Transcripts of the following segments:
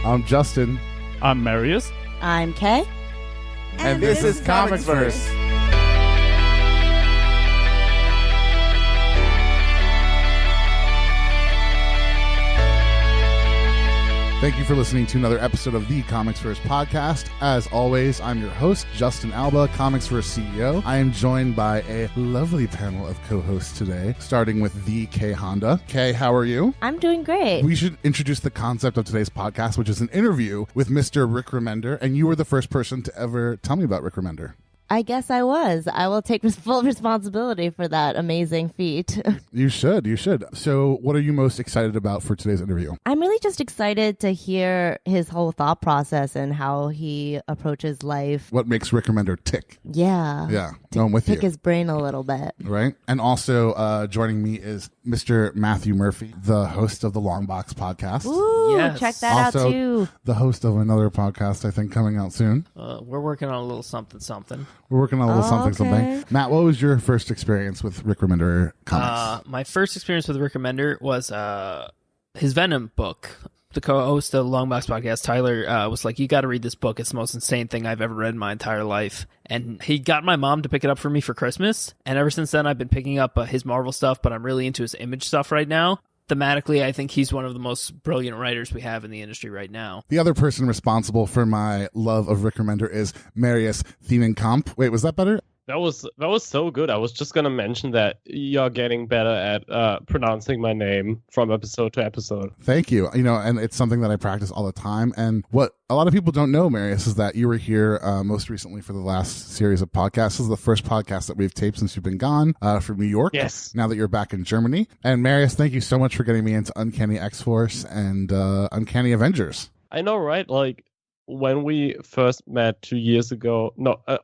I'm Justin. I'm Marius. I'm Kay. And this is ComicsVerse. Thank you for listening to another episode of the ComicsVerse Podcast. As always, I'm your host, Justin Alba, ComicsVerse CEO. I am joined by a lovely panel of co-hosts today, starting with the Kay Honda. Kay, how are you? I'm doing great. We should introduce the concept of today's podcast, which is an interview with Mr. Rick Remender, and you were the first person to ever tell me about Rick Remender. I guess I was. I will take full responsibility for that amazing feat. You should. So what are you most excited about for today's interview? I'm really just excited to hear his whole thought process and how he approaches life. What makes Rick Remender tick? Yeah. Yeah. No, I'm with you. Pick his brain a little bit. Right. And also joining me is Mr. Matthew Murphy, the host of the Longbox Podcast. Ooh, Yes. check that Also, out too. The host of another podcast, I think, coming out soon. We're working on a little something. We're working on a little something. Okay. Matt, what was your first experience with Rick Remender comics? My first experience with Rick Remender was his Venom book. The co-host of the Longbox Podcast, Tyler, was like, you got to read this book. It's the most insane thing I've ever read in my entire life. And he got my mom to pick it up for me for Christmas. And ever since then, I've been picking up his Marvel stuff, but I'm really into his Image stuff right now. Thematically, I think he's one of the most brilliant writers we have in the industry right now. The other person responsible for my love of Rick Remender is Marius Thienenkamp. Wait, was that better? That was so good. I was just going to mention that you're getting better at pronouncing my name from episode to episode. Thank you. And it's something that I practice all the time. And what a lot of people don't know, Marius, is that you were here most recently for the last series of podcasts. This is the first podcast that we've taped since you've been gone from New York. Yes. Now that you're back in Germany. And Marius, thank you so much for getting me into UNCANNY X-FORCE and UNCANNY Avengers. I know, right? Like, when we first met 2 years ago,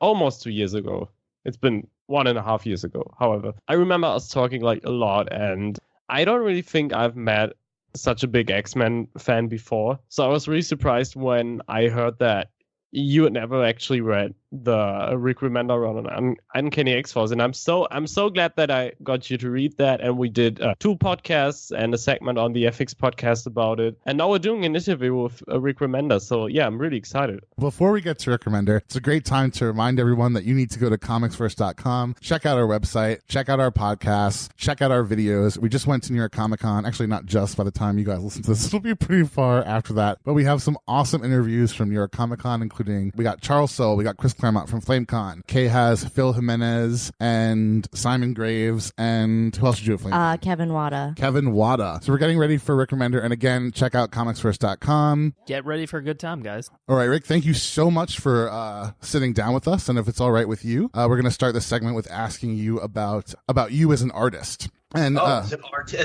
almost 2 years ago. It's been 1.5 years ago. However, I remember us talking like a lot, and I don't really think I've met such a big X-Men fan before. So I was really surprised when I heard that you had never actually read the Rick Remender run on UNCANNY X-FORCE, and I'm so glad that I got you to read that, and we did 2 podcasts and a segment on the FX podcast about it, and now we're doing an interview with Rick Remender, so yeah, I'm really excited. Before we get to Rick Remender, it's a great time to remind everyone that you need to go to comicsverse.com, check out our website, check out our podcasts, check out our videos. We just went to New York Comic Con. Actually, not just by the time you guys listen to this, it'll be pretty far after that, but we have some awesome interviews from New York Comic Con, including we got Charles Soule, we got Chris Claremont from FlameCon. Kay has Phil Jimenez and Simon Graves, and who else did you do at FlameCon? Kevin Wada. So we're getting ready for Rick Remender, and again, check out comicsverse.com. Get ready for a good time, guys. All right, Rick, thank you so much for sitting down with us, and if it's all right with you, we're going to start this segment with asking you about you as an artist. And as an artiste.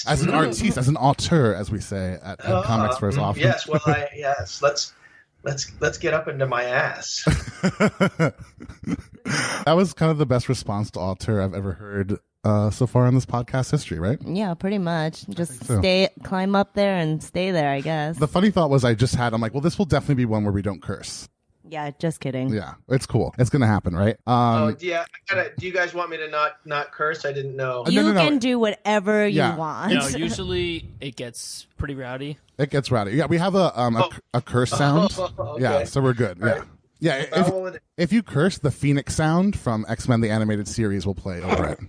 As an artiste, as an auteur, as we say at ComicsVerse often. Yes, well, yes, let's get up into my ass. That was kind of the best response to auteur I've ever heard so far in this podcast history, right? Yeah, pretty much. Just so. Climb up there and stay there, I guess. The funny thought was I'm like, well, this will definitely be one where we don't curse. Yeah, just kidding. Yeah, it's cool. It's going to happen, right? Do you guys want me to not curse? I didn't know. You can do whatever you want. Usually it gets pretty rowdy. It gets rowdy. Yeah, we have a curse sound. Okay. Yeah, so we're good. Yeah. Right. Yeah, if you curse, the Phoenix sound from X-Men the Animated Series will play over it.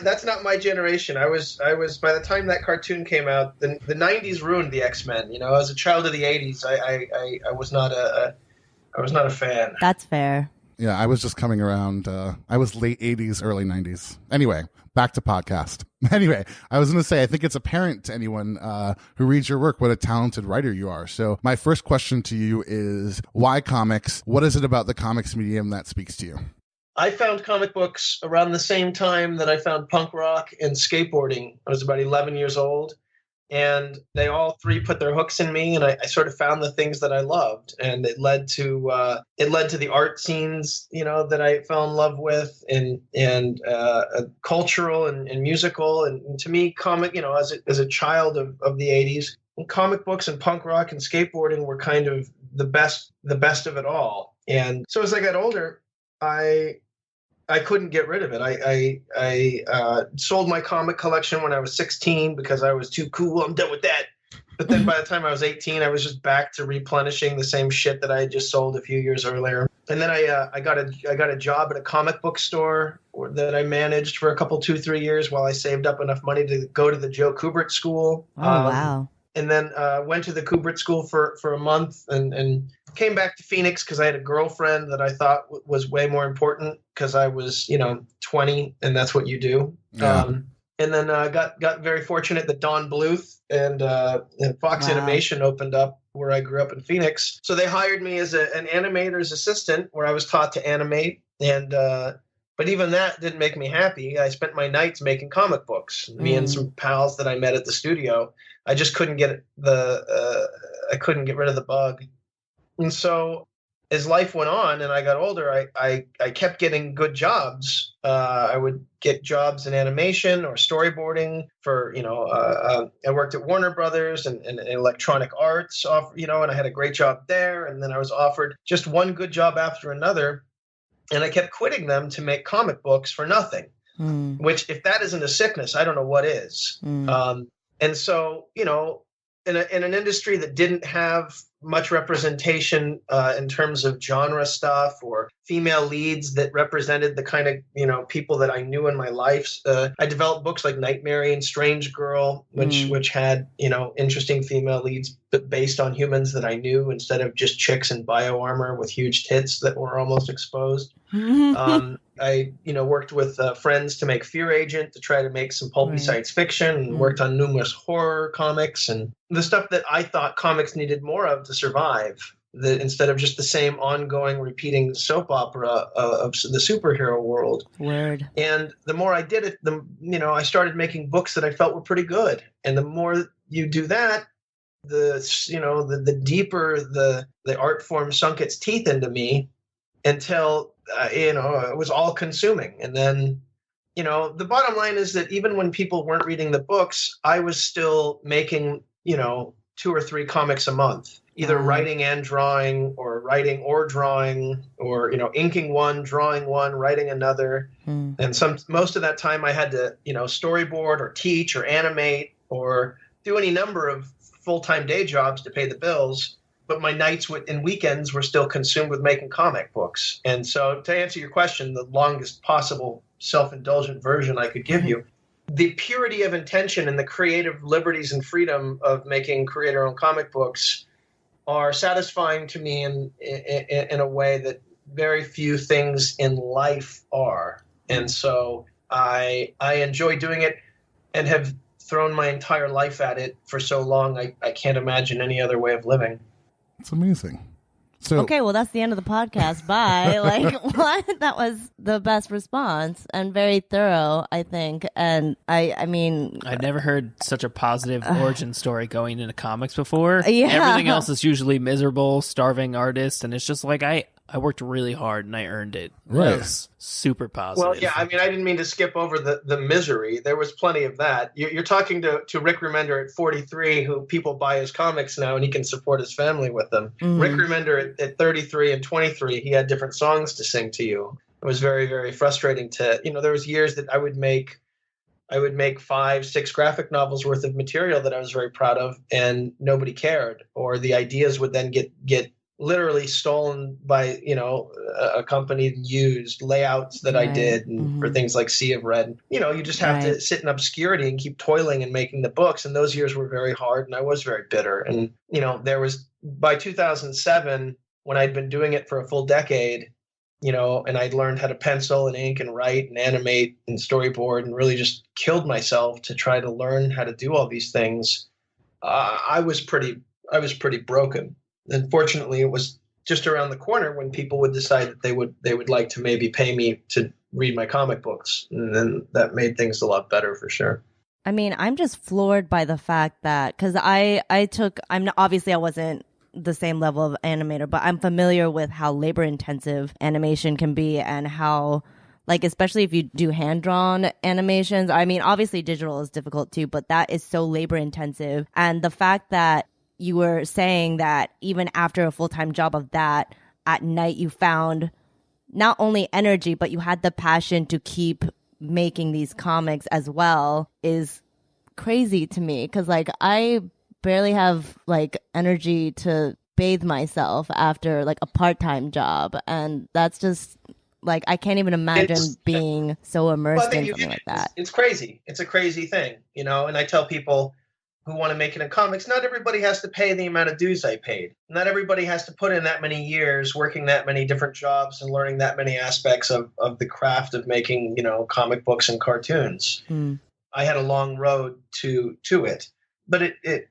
That's not my generation. I was by the time that cartoon came out, the 90s ruined the X-Men. As a child of the 80s, I was not a fan. That's fair. Yeah, I was just coming around. I was late 80s, early 90s. Anyway, back to podcast. Anyway, I was going to say, I think it's apparent to anyone who reads your work what a talented writer you are. So my first question to you is, why comics? What is it about the comics medium that speaks to you? I found comic books around the same time that I found punk rock and skateboarding. I was about 11 years old. And they all three put their hooks in me, and I sort of found the things that I loved, and it led to the art scenes, that I fell in love with, and cultural and musical, and to me, comic, as a child of the 80s, comic books and punk rock and skateboarding were kind of the best of it all. And so as I got older, I couldn't get rid of it. I sold my comic collection when I was 16 because I was too cool. I'm done with that. But then by the time I was 18, I was just back to replenishing the same shit that I had just sold a few years earlier. And then I got a job at a comic book store that I managed for a couple, 2-3 years while I saved up enough money to go to the Joe Kubert School. Oh, wow. And then went to the Kubert School for a month and came back to Phoenix because I had a girlfriend that I thought was way more important because I was, 20, and that's what you do. Yeah. And then got very fortunate that Don Bluth and Fox Wow. Animation opened up where I grew up in Phoenix. So they hired me as an animator's assistant where I was taught to animate. And but even that didn't make me happy. I spent my nights making comic books. Me and some pals that I met at the studio. I just couldn't get I couldn't get rid of the bug. And so as life went on and I got older, I kept getting good jobs. I would get jobs in animation or storyboarding for, I worked at Warner Brothers and Electronic Arts, and I had a great job there. And then I was offered just one good job after another. And I kept quitting them to make comic books for nothing, which if that isn't a sickness, I don't know what is. And so, in an industry that didn't have much representation in terms of genre stuff or female leads that represented the kind of, people that I knew in my life. I developed books like Nightmare and Strange Girl, which had, interesting female leads, but based on humans that I knew instead of just chicks in bio armor with huge tits that were almost exposed. I, worked with friends to make Fear Agent to try to make some pulpy science fiction and worked on numerous horror comics and the stuff that I thought comics needed more of to survive. That instead of just the same ongoing repeating soap opera of the superhero world. Word. And the more I did it, I started making books that I felt were pretty good. And the more you do that, the deeper the art form sunk its teeth into me until, it was all consuming. And then, the bottom line is that even when people weren't reading the books, I was still making, 2 or 3 comics a month, either writing and drawing or writing or drawing or, inking one, drawing one, writing another. And most of that time I had to, storyboard or teach or animate or do any number of full-time day jobs to pay the bills. But my nights and weekends were still consumed with making comic books. And so to answer your question, the longest possible self-indulgent version I could give you, the purity of intention and the creative liberties and freedom of making creator-owned comic books are satisfying to me in a way that very few things in life are. And so I enjoy doing it and have thrown my entire life at it for so long, I can't imagine any other way of living. It's amazing. So, okay, well, that's the end of the podcast. Bye. What? That was the best response and very thorough, I think. And I mean, I'd never heard such a positive origin story going into comics before. Yeah. Everything else is usually miserable, starving artist, and it's just like I worked really hard and I earned it. Right. That was super positive. Well, yeah, I mean, I didn't mean to skip over the misery. There was plenty of that. You're talking to Rick Remender at 43, who people buy his comics now, and he can support his family with them. Rick Remender at 33 and 23, he had different songs to sing to you. It was very, very frustrating there was years that I would make 5-6 graphic novels worth of material that I was very proud of, and nobody cared. Or the ideas would then get literally stolen by, a company and used layouts that I did for things like Sea of Red. You just have to sit in obscurity and keep toiling and making the books. And those years were very hard and I was very bitter. And, there was by 2007, when I'd been doing it for a full decade, and I'd learned how to pencil and ink and write and animate and storyboard and really just killed myself to try to learn how to do all these things. I was pretty broken. Unfortunately, it was just around the corner when people would decide that they would like to maybe pay me to read my comic books. And then that made things a lot better for sure. I mean, I'm just floored by the fact that, because I wasn't the same level of animator, but I'm familiar with how labor intensive animation can be and how, especially if you do hand-drawn animations. I mean, obviously digital is difficult too, but that is so labor intensive. And the fact that you were saying that even after a full-time job of that, at night you found not only energy, but you had the passion to keep making these comics as well is crazy to me. Because, I barely have like energy to bathe myself after like a part-time job, and that's just like I can't even imagine being so immersed in something like that. It's crazy. It's a crazy thing, you know. And I tell people who want to make it in comics, not everybody has to pay the amount of dues I paid. Not everybody has to put in that many years working that many different jobs and learning that many aspects of the craft of making, you know, comic books and cartoons. I had a long road to it, but it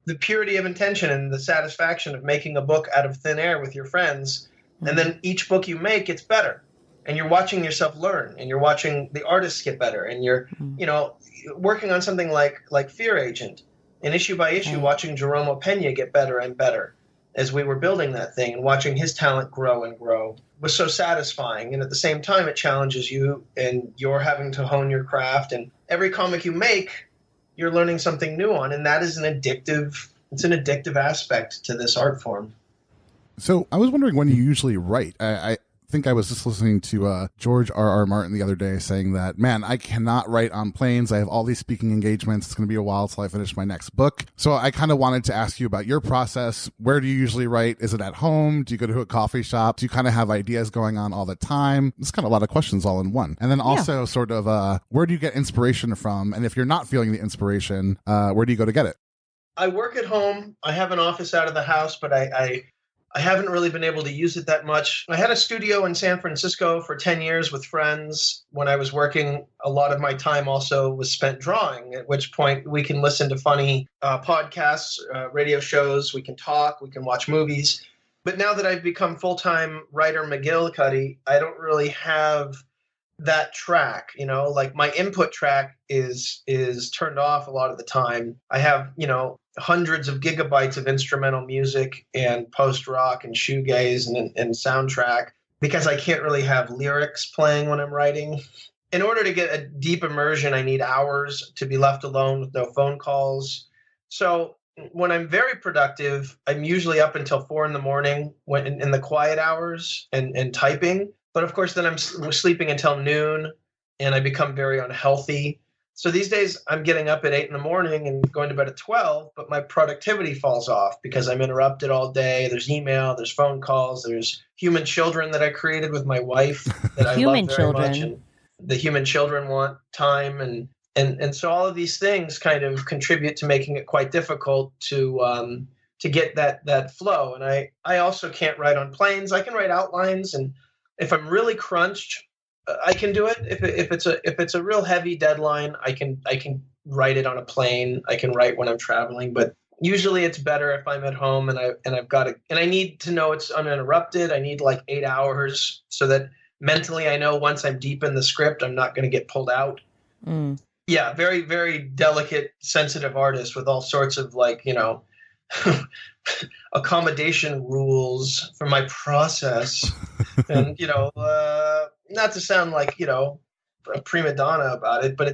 the purity of intention and the satisfaction of making a book out of thin air with your friends, and then each book you make, it's better. And you're watching yourself learn, and you're watching the artists get better, and you're, you know, working on something like Fear Agent. And issue by issue, watching Jerome Pena get better and better as we were building that thing, and watching his talent grow and grow was so satisfying. And at the same time, it challenges you, and you're having to hone your craft. And every comic you make, you're learning something new on. And that is an addictive aspect to this art form. So I was wondering when you usually write. I think I was just listening to George R.R. Martin the other day saying that, man, I cannot write on planes. I have all these speaking engagements. It's going to be a while till I finish my next book. So I kind of wanted to ask you about your process. Where do you usually write? Is it at home? Do you go to a coffee shop? Do you kind of have ideas going on all the time? It's kind of a lot of questions all in one. And then also sort of where do you get inspiration from? And if you're not feeling the inspiration, where do you go to get it? I work at home. I have an office out of the house, but I haven't really been able to use it that much. I had a studio in San Francisco for 10 years with friends. When I was working, a lot of my time also was spent drawing, at which point we can listen to funny podcasts, radio shows, we can talk, we can watch movies. But now that I've become full-time writer McGillicuddy, I don't really have that track, you know, like my input track is turned off a lot of the time. I have, you know, hundreds of gigabytes of instrumental music and post-rock and shoegaze and soundtrack because I can't really have lyrics playing when I'm writing. In order to get a deep immersion, I need hours to be left alone with no phone calls. So when I'm very productive, I'm usually up until 4 a.m. when in the quiet hours and typing. But of course, then I'm sleeping until noon and I become very unhealthy. So these days I'm getting up at 8 a.m. and going to bed at 12, but my productivity falls off because I'm interrupted all day. There's email, there's phone calls, there's human children that I created with my wife that I love very much. And the human children want time. And so all of these things kind of contribute to making it quite difficult to get that flow. And I also can't write on planes. I can write outlines, and if I'm really crunched, I can do it. If it's a real heavy deadline, I can write it on a plane. I can write when I'm traveling, but usually it's better if I'm at home and I need to know it's uninterrupted. I need like 8 hours so that mentally I know once I'm deep in the script, I'm not going to get pulled out. Yeah, very, very delicate, sensitive artist with all sorts of like, you know, accommodation rules for my process. And, you know, not to sound like, you know, a prima donna about it, but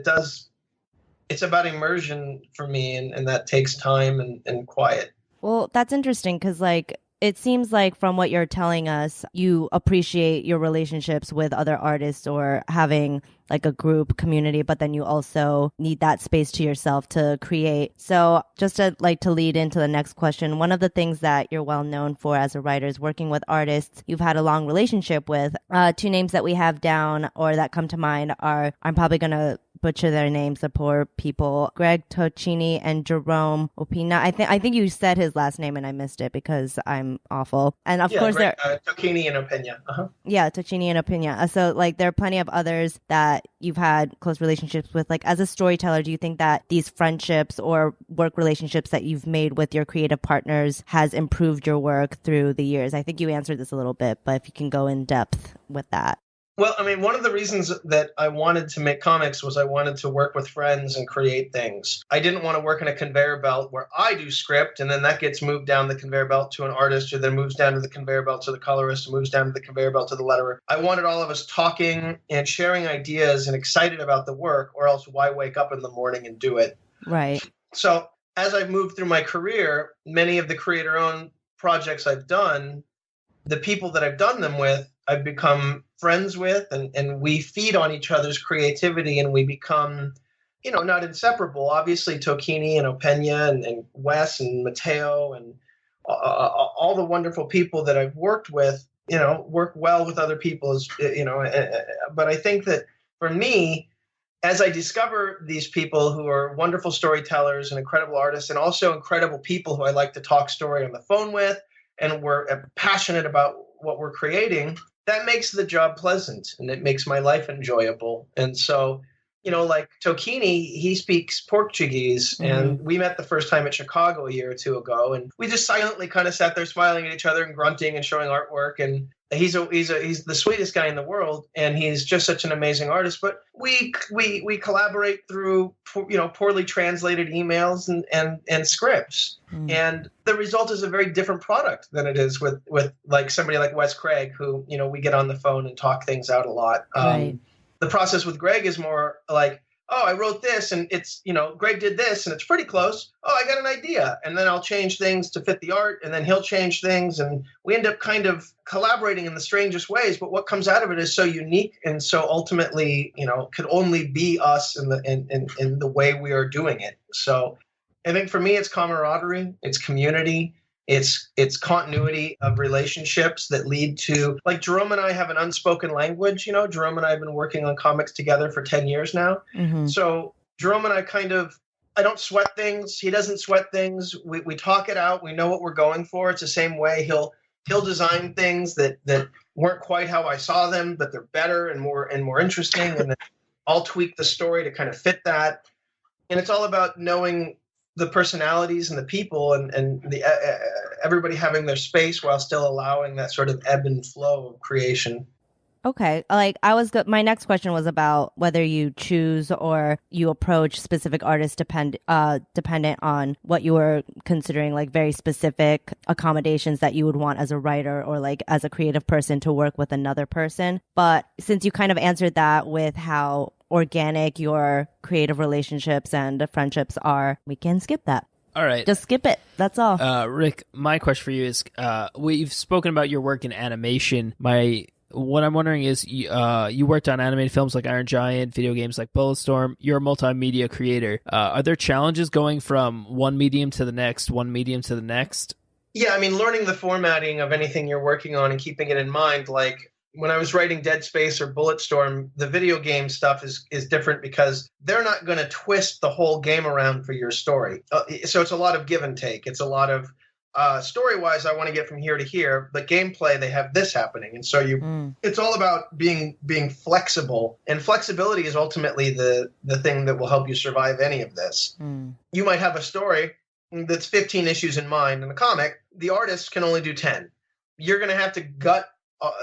it's about immersion for me, and that takes time and quiet. Well, that's interesting because, like, it seems like from what you're telling us, you appreciate your relationships with other artists or having like a group community, but then you also need that space to yourself to create. So just to lead into the next question, one of the things that you're well known for as a writer is working with artists you've had a long relationship with. 2 names that we have down or that come to mind are, I'm probably going to butcher their names, the poor people, Greg Tocchini and Jerome Opina. I think you said his last name and I missed it because I'm awful. And of course, Tocchini and Opina. Yeah, Tocchini and Opina. So like there are plenty of others that you've had close relationships with. Like as a storyteller, do you think that these friendships or work relationships that you've made with your creative partners has improved your work through the years? I think you answered this a little bit, but if you can go in depth with that. Well, I mean, one of the reasons that I wanted to make comics was I wanted to work with friends and create things. I didn't want to work in a conveyor belt where I do script and then that gets moved down the conveyor belt to an artist, who then moves down to the conveyor belt to the colorist, moves down to the conveyor belt to the letterer. I wanted all of us talking and sharing ideas and excited about the work, or else why wake up in the morning and do it? Right. So as I've moved through my career, many of the creator-owned projects I've done, the people that I've done them with, I've become friends with, and we feed on each other's creativity, and we become not inseparable. Obviously, Tokini and Opeña and Wes and Mateo and all the wonderful people that I've worked with, work well with other people, but I think that for me, as I discover these people who are wonderful storytellers and incredible artists, and also incredible people who I like to talk story on the phone with, and we're passionate about what we're creating, that makes the job pleasant and it makes my life enjoyable. And so, like Tokini, he speaks Portuguese, and we met the first time at Chicago a year or two ago, and we just silently kind of sat there smiling at each other and grunting and showing artwork. And he's the sweetest guy in the world, and he's just such an amazing artist. But we collaborate through poorly translated emails and scripts, and the result is a very different product than it is with like somebody like Wes Craig, who we get on the phone and talk things out a lot. Right. The process with Greg is more like, oh, I wrote this and it's, Greg did this and it's pretty close. Oh, I got an idea. And then I'll change things to fit the art, and then he'll change things. And we end up kind of collaborating in the strangest ways. But what comes out of it is so unique and so ultimately, could only be us in the way we are doing it. So I think for me, it's camaraderie, it's community. It's continuity of relationships that lead to, like, Jerome and I have an unspoken language. Jerome and I have been working on comics together for 10 years now. So Jerome and I I don't sweat things. He doesn't sweat things. We talk it out. We know what we're going for. It's the same way he'll design things that weren't quite how I saw them, but they're better and more interesting. And then I'll tweak the story to kind of fit that. And it's all about knowing the personalities and the people and the everybody having their space while still allowing that sort of ebb and flow of creation. Okay. Like my next question was about whether you choose or you approach specific artists dependent on what you were considering, like very specific accommodations that you would want as a writer or like as a creative person to work with another person. But since you kind of answered that with how organic your creative relationships and friendships are, we can skip that. All right. Just skip it. That's all. Rick, my question for you is, we've spoken about your work in animation. What I'm wondering is, you worked on animated films like Iron Giant, video games like Bulletstorm. You're a multimedia creator. Are there challenges going from one medium to the next? Yeah, I mean, learning the formatting of anything you're working on and keeping it in mind, like when I was writing Dead Space or Bulletstorm, the video game stuff is different because they're not going to twist the whole game around for your story. So it's a lot of give and take. It's a lot of story-wise, I want to get from here to here, but gameplay, they have this happening. And so it's all about being flexible. And flexibility is ultimately the thing that will help you survive any of this. You might have a story that's 15 issues in mind in a comic. The artist can only do 10. You're going to have to gut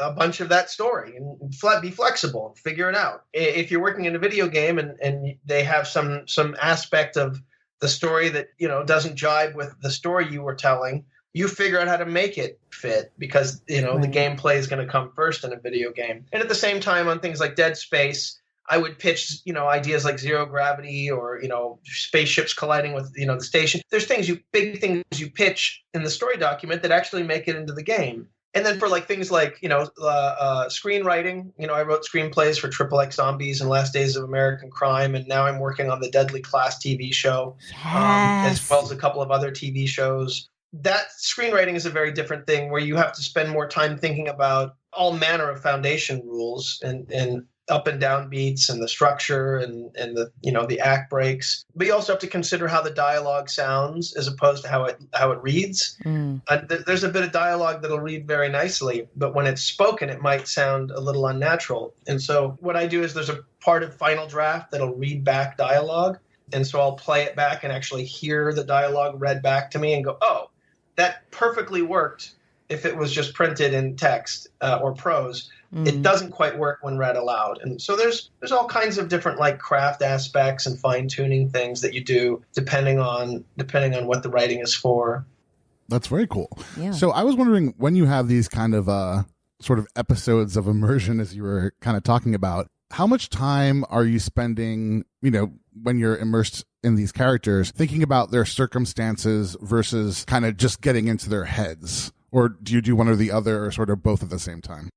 a bunch of that story and be flexible and figure it out. If you're working in a video game and they have some aspect of the story that doesn't jibe with the story you were telling, you figure out how to make it fit because the gameplay is going to come first in a video game. And at the same time, on things like Dead Space, I would pitch ideas like zero gravity or spaceships colliding with the station. There's big things you pitch in the story document that actually make it into the game. And then for things like screenwriting, I wrote screenplays for XXX Zombies and Last Days of American Crime, and now I'm working on the Deadly Class TV show, as well as a couple of other TV shows. That screenwriting is a very different thing where you have to spend more time thinking about all manner of foundation rules and up and down beats and the structure and the act breaks. But you also have to consider how the dialogue sounds as opposed to how it reads. There's a bit of dialogue that'll read very nicely, but when it's spoken, it might sound a little unnatural. And so what I do is there's a part of Final Draft that'll read back dialogue. And so I'll play it back and actually hear the dialogue read back to me and go, oh, that perfectly worked if it was just printed in text or prose. It doesn't quite work when read aloud. And so there's all kinds of different craft aspects and fine-tuning things that you do depending on what the writing is for. That's very cool. Yeah. So I was wondering, when you have these kind of sort of episodes of immersion, as you were kind of talking about, how much time are you spending, when you're immersed in these characters, thinking about their circumstances versus kind of just getting into their heads? Or do you do one or the other or sort of both at the same time?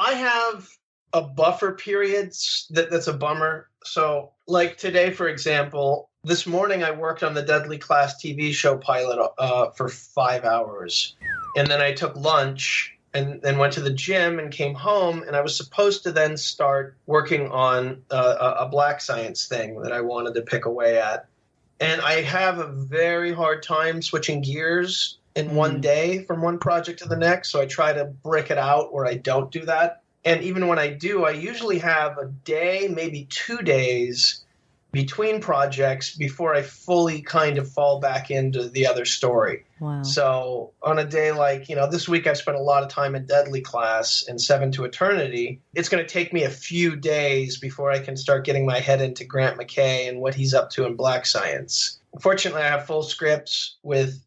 I have a buffer period that's a bummer. So like today, for example, this morning I worked on the Deadly Class TV show pilot for 5 hours. And then I took lunch and then went to the gym and came home. And I was supposed to then start working on a Black Science thing that I wanted to pick away at. And I have a very hard time switching gears in one day from one project to the next. So I try to break it out where I don't do that. And even when I do, I usually have a day, maybe 2 days between projects before I fully kind of fall back into the other story. Wow. So on a day like, this week I've spent a lot of time in Deadly Class and 7 to Eternity. It's going to take me a few days before I can start getting my head into Grant McKay and what he's up to in Black Science. Fortunately, I have full scripts with,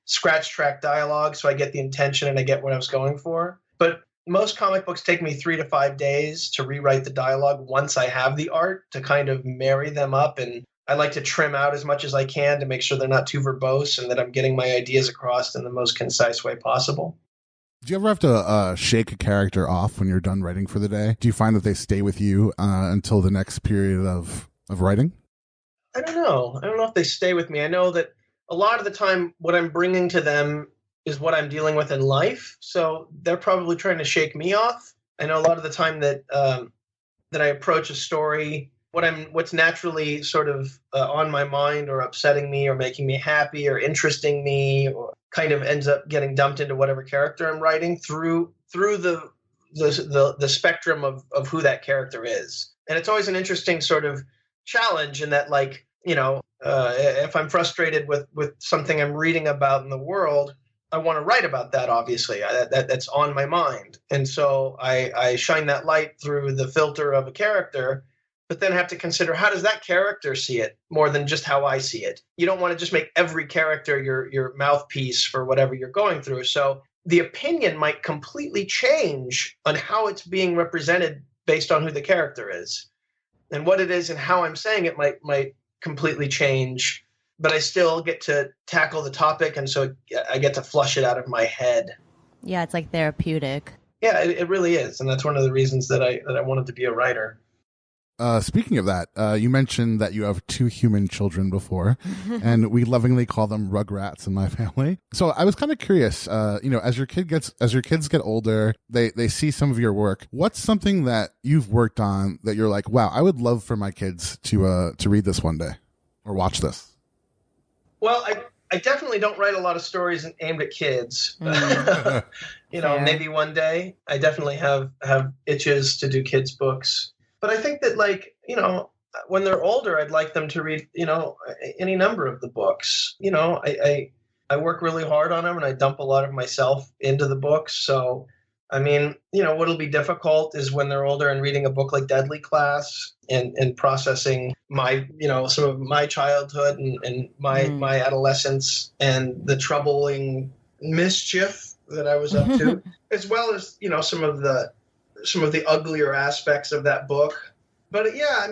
scratch track dialogue, so I get the intention and I get what I was going for. But most comic books take me 3 to 5 days to rewrite the dialogue once I have the art to kind of marry them up. And I like to trim out as much as I can to make sure they're not too verbose and that I'm getting my ideas across in the most concise way possible. Do you ever have to shake a character off when you're done writing for the day? Do you find that they stay with you until the next period of writing? I don't know. I don't know if they stay with me. I know that a lot of the time what I'm bringing to them is what I'm dealing with in life. So they're probably trying to shake me off. I know a lot of the time that that I approach a story, what's naturally sort of on my mind or upsetting me or making me happy or interesting me or kind of ends up getting dumped into whatever character I'm writing through the spectrum of who that character is. And it's always an interesting sort of challenge in that, like, if I'm frustrated with something I'm reading about in the world, I want to write about that, obviously. That's on my mind. And so I shine that light through the filter of a character, but then have to consider, how does that character see it more than just how I see it? You don't want to just make every character your mouthpiece for whatever you're going through. So the opinion might completely change on how it's being represented based on who the character is. And what it is and how I'm saying it might completely change, but I still get to tackle the topic, and so I get to flush it out of my head. Yeah, it's like therapeutic. Yeah, it really is, and that's one of the reasons that I wanted to be a writer. Speaking of that, you mentioned that you have 2 human children before, and we lovingly call them Rugrats in my family. So I was kind of curious, as your kids get older, they see some of your work. What's something that you've worked on that you're like, wow, I would love for my kids to read this one day or watch this? Well, I definitely don't write a lot of stories aimed at kids. Maybe one day. I definitely have itches to do kids' books. But I think that, when they're older, I'd like them to read, any number of the books. I work really hard on them, and I dump a lot of myself into the books. So, what'll be difficult is when they're older and reading a book like Deadly Class and processing my, some of my childhood and my adolescence and the troubling mischief that I was up to, as well as, some of the uglier aspects of that book. But yeah,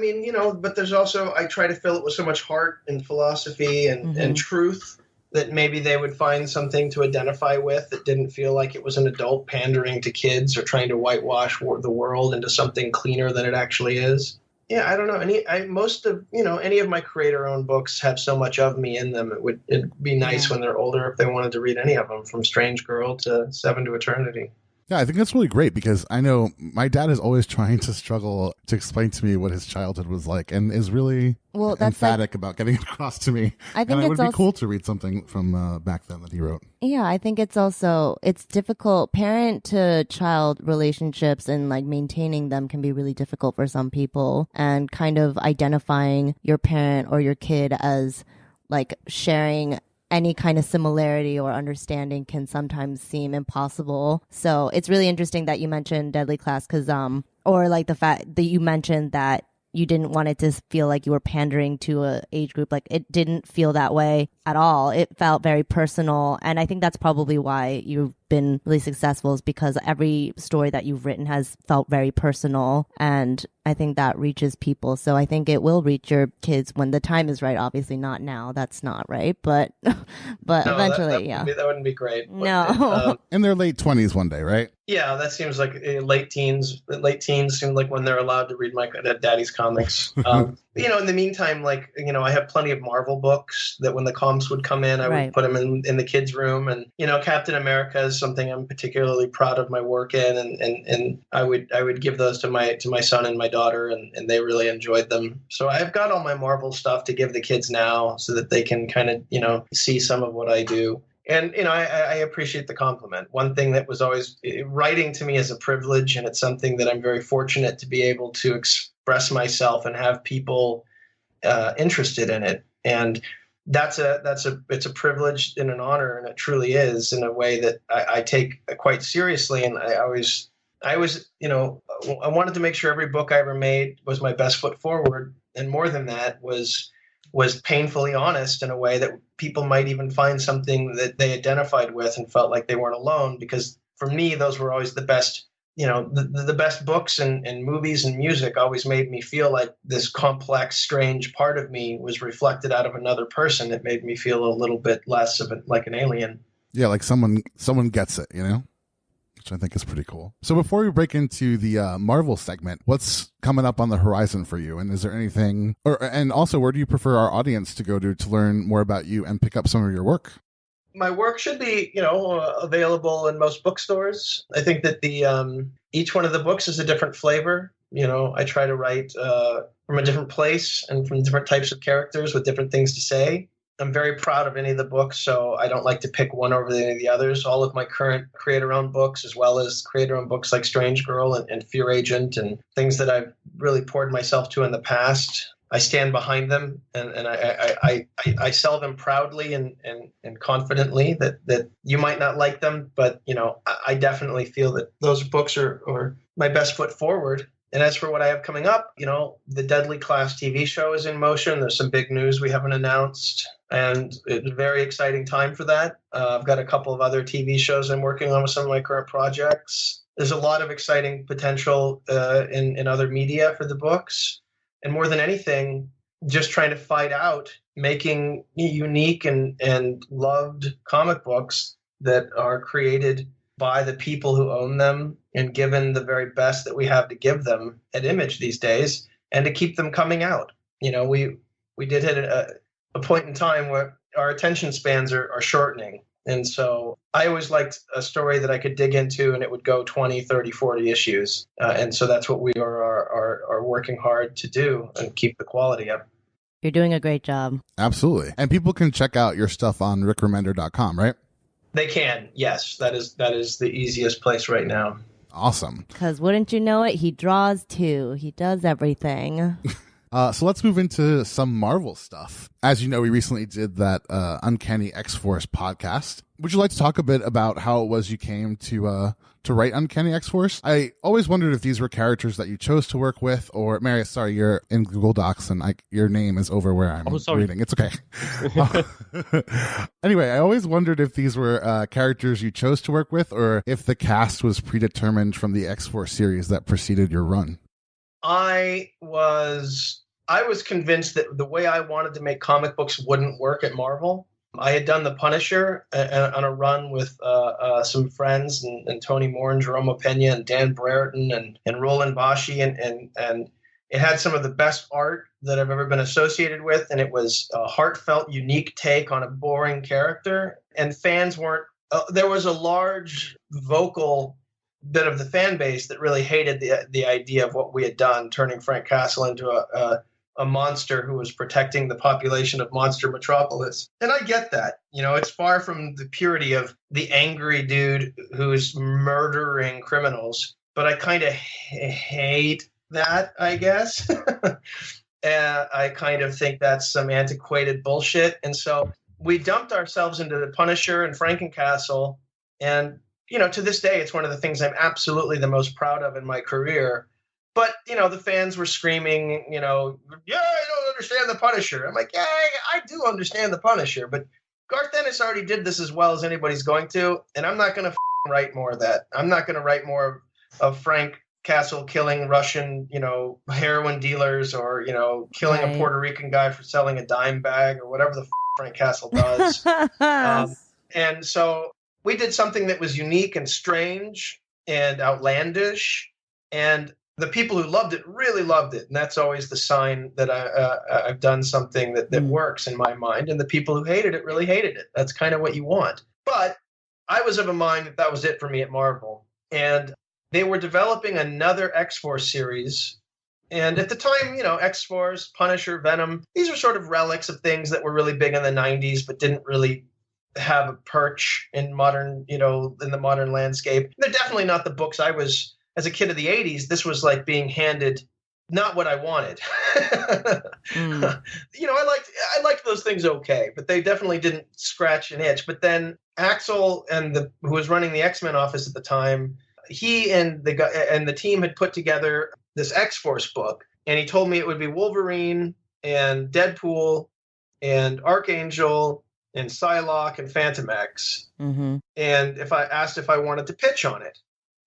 but there's also, I try to fill it with so much heart and philosophy and truth that maybe they would find something to identify with that didn't feel like it was an adult pandering to kids or trying to whitewash the world into something cleaner than it actually is. Yeah, I don't know. Any of my creator-owned books have so much of me in them. It'd be nice when they're older if they wanted to read any of them, from Strange Girl to 7 to Eternity. Yeah, I think that's really great because I know my dad is always trying to struggle to explain to me what his childhood was like and is really emphatic about getting it across to me. I think it would be cool to read something from back then that he wrote. Yeah, I think it's difficult. Parent to child relationships and maintaining them can be really difficult for some people, and kind of identifying your parent or your kid as sharing any kind of similarity or understanding can sometimes seem impossible. So it's really interesting that you mentioned Deadly Class or the fact that you mentioned that you didn't want it to feel like you were pandering to a age group. It didn't feel that way at all. It felt very personal. And I think that's probably why you been really successful is because every story that you've written has felt very personal, and I think that reaches people. So I think it will reach your kids when the time is right. Obviously not now. That's not right. But No, eventually, that wouldn't be great. No. In their late 20s one day, right? Yeah, that seems like late teens. Late teens seem like when they're allowed to read my daddy's comics. In the meantime, I have plenty of Marvel books that when the comics would come in, I would put them in the kids' room. And, Captain America is something I'm particularly proud of my work in. And I would give those to my son and my daughter, and they really enjoyed them. So I've got all my Marvel stuff to give the kids now so that they can kind of, see some of what I do. And, I appreciate the compliment. One thing that was always writing to me is a privilege, and it's something that I'm very fortunate to be able to express myself and have people interested in it. And it's a privilege and an honor, and it truly is, in a way that I take quite seriously. And I wanted to make sure every book I ever made was my best foot forward. And more than that was painfully honest in a way that people might even find something that they identified with and felt like they weren't alone. Because for me, those were always the best, the best books and movies and music always made me feel like this complex, strange part of me was reflected out of another person. It made me feel a little bit less of like an alien. Yeah, like someone gets it, which I think is pretty cool. So before we break into the Marvel segment, what's coming up on the horizon for you? And is there anything, and also where do you prefer our audience to go to learn more about you and pick up some of your work? My work should be, available in most bookstores. I think that each one of the books is a different flavor. I try to write from a different place and from different types of characters with different things to say. I'm very proud of any of the books, so I don't like to pick one over any of the others. All of my current creator-owned books, as well as creator-owned books like Strange Girl and Fear Agent and things that I've really poured myself to in the past, I stand behind them, and I sell them proudly and confidently that you might not like them, but I definitely feel that those books are my best foot forward. And as for what I have coming up, the Deadly Class TV show is in motion. There's some big news we haven't announced, and it's a very exciting time for that. I've got a couple of other TV shows I'm working on with some of my current projects. There's a lot of exciting potential in other media for the books. And more than anything, just trying to fight out making unique and loved comic books that are created by the people who own them and given the very best that we have to give them at Image these days, and to keep them coming out. We did hit a point in time where our attention spans are shortening. And so I always liked a story that I could dig into and it would go 20, 30, 40 issues. And so that's what we are working hard to do and keep the quality up. You're doing a great job. Absolutely. And people can check out your stuff on rickremender.com, right? They can. Yes. That is the easiest place right now. Awesome. Because wouldn't you know it, he draws too. He does everything. So let's move into some Marvel stuff. As you know, we recently did that UNCANNY X-FORCE podcast. Would you like to talk a bit about how it was you came to write UNCANNY X-FORCE? I always wondered if these were characters that you chose to work with, or Marius, sorry, you're in Google Docs and your name is over where I'm reading. It's okay. Anyway, I always wondered if these were characters you chose to work with, or if the cast was predetermined from the X-FORCE series that preceded your run. I was convinced that the way I wanted to make comic books wouldn't work at Marvel. I had done The Punisher on a run with some friends, and Tony Moore and Jerome Pena and Dan Brereton and Roland Bashi, and it had some of the best art that I've ever been associated with, and it was a heartfelt, unique take on a boring character. And fans weren't. There was a large vocal bit of the fan base that really hated the idea of what we had done, turning Frank Castle into a monster who was protecting the population of Monster Metropolis. And I get that. It's far from the purity of the angry dude who's murdering criminals, but I kind of hate that, I guess. I kind of think that's some antiquated bullshit. And so we dumped ourselves into The Punisher and Frankencastle, and to this day, it's one of the things I'm absolutely the most proud of in my career. But, the fans were screaming, yeah, I don't understand The Punisher. I'm like, yeah, I do understand The Punisher, but Garth Ennis already did this as well as anybody's going to, and I'm not going to write more of that. I'm not going to write more of Frank Castle killing Russian, heroin dealers, or, killing a Puerto Rican guy for selling a dime bag, or whatever the Frank Castle does. And so we did something that was unique and strange and outlandish, and the people who loved it really loved it. And that's always the sign that I've done something that works in my mind. And the people who hated it really hated it. That's kind of what you want. But I was of a mind that was it for me at Marvel. And they were developing another X-Force series. And at the time, X-Force, Punisher, Venom, these were sort of relics of things that were really big in the 90s, but didn't really have a perch in modern, in the modern landscape. They're definitely not the books I was, as a kid of the 80s, this was like being handed not what I wanted. I liked those things okay, but they definitely didn't scratch an itch. But then Axel who was running the X-Men office at the time, he and the team had put together this X-Force book, and he told me it would be Wolverine and Deadpool and Archangel and Psylocke and Phantom X. Mm-hmm. And if I wanted to pitch on it.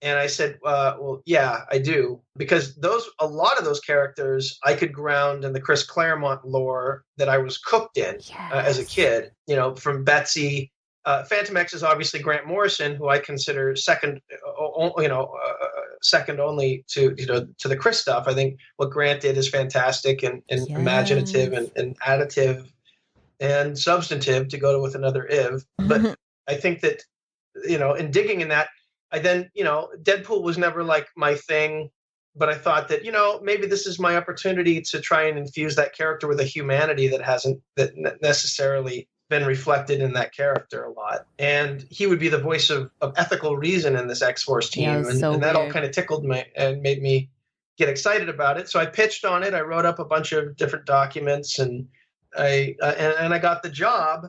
And I said, well, yeah, I do. Because a lot of those characters I could ground in the Chris Claremont lore that I was cooked in as a kid, from Betsy. Phantom X is obviously Grant Morrison, who I consider second only to the Chris stuff. I think what Grant did is fantastic and imaginative and additive and substantive, to go with another Iv. But I think that, in digging in that, I then, Deadpool was never like my thing, but I thought that, maybe this is my opportunity to try and infuse that character with a humanity that hasn't necessarily been reflected in that character a lot. And he would be the voice of ethical reason in this X-Force team. And that all kind of tickled me and made me get excited about it. So I pitched on it. I wrote up a bunch of different documents, and I got the job,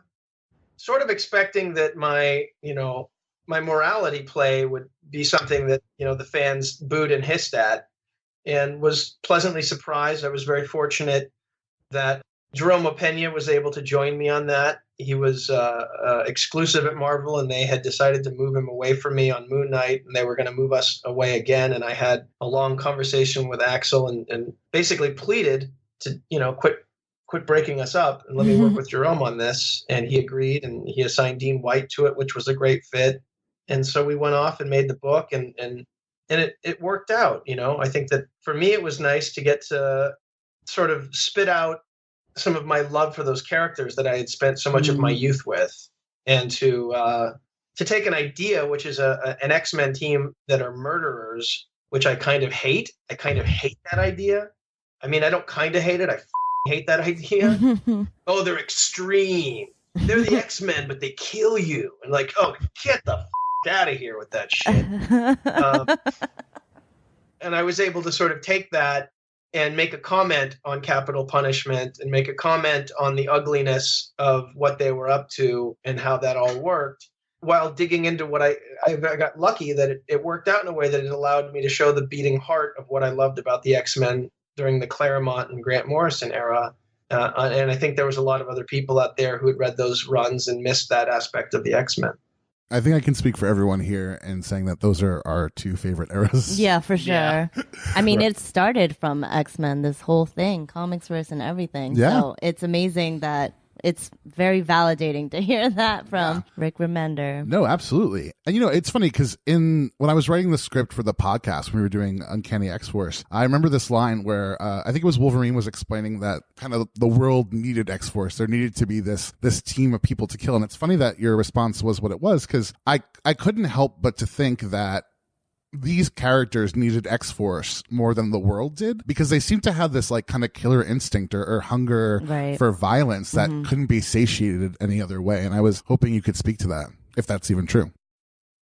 sort of expecting that my morality play would be something that, the fans booed and hissed at, and was pleasantly surprised. I was very fortunate that Jerome Opeña was able to join me on that. He was exclusive at Marvel, and they had decided to move him away from me on Moon Knight, and they were going to move us away again. And I had a long conversation with Axel and basically pleaded to, quit breaking us up and let me work with Jerome on this. And he agreed, and he assigned Dean White to it, which was a great fit. And so we went off and made the book, and it worked out. I think that for me, it was nice to get to sort of spit out some of my love for those characters that I had spent so much of my youth with, and to take an idea, which is an X-Men team that are murderers, which I kind of hate. I kind of hate that idea. I mean, I don't kind of hate it. I hate that idea. Oh, they're extreme. They're the X-Men, but they kill you. And like, oh, get the out of here with that shit. And I was able to sort of take that and make a comment on capital punishment, and make a comment on the ugliness of what they were up to and how that all worked, while digging into what I got lucky that it worked out in a way that it allowed me to show the beating heart of what I loved about the X-Men during the Claremont and Grant Morrison era. And I think there was a lot of other people out there who had read those runs and missed that aspect of the X-Men. I think I can speak for everyone here in saying that those are our two favorite eras. Yeah, for sure. Yeah. I mean, it started from X-Men, this whole thing, ComicsVerse and everything. Yeah. So it's amazing that it's very validating to hear that from Rick Remender. No, absolutely. And, it's funny because when I was writing the script for the podcast, when we were doing Uncanny X-Force, I remember this line where I think it was Wolverine was explaining that kind of the world needed X-Force. There needed to be this team of people to kill. And it's funny that your response was what it was, because I couldn't help but to think that these characters needed X-Force more than the world did, because they seem to have this like kind of killer instinct or hunger for violence that couldn't be satiated any other way. And I was hoping you could speak to that, if that's even true.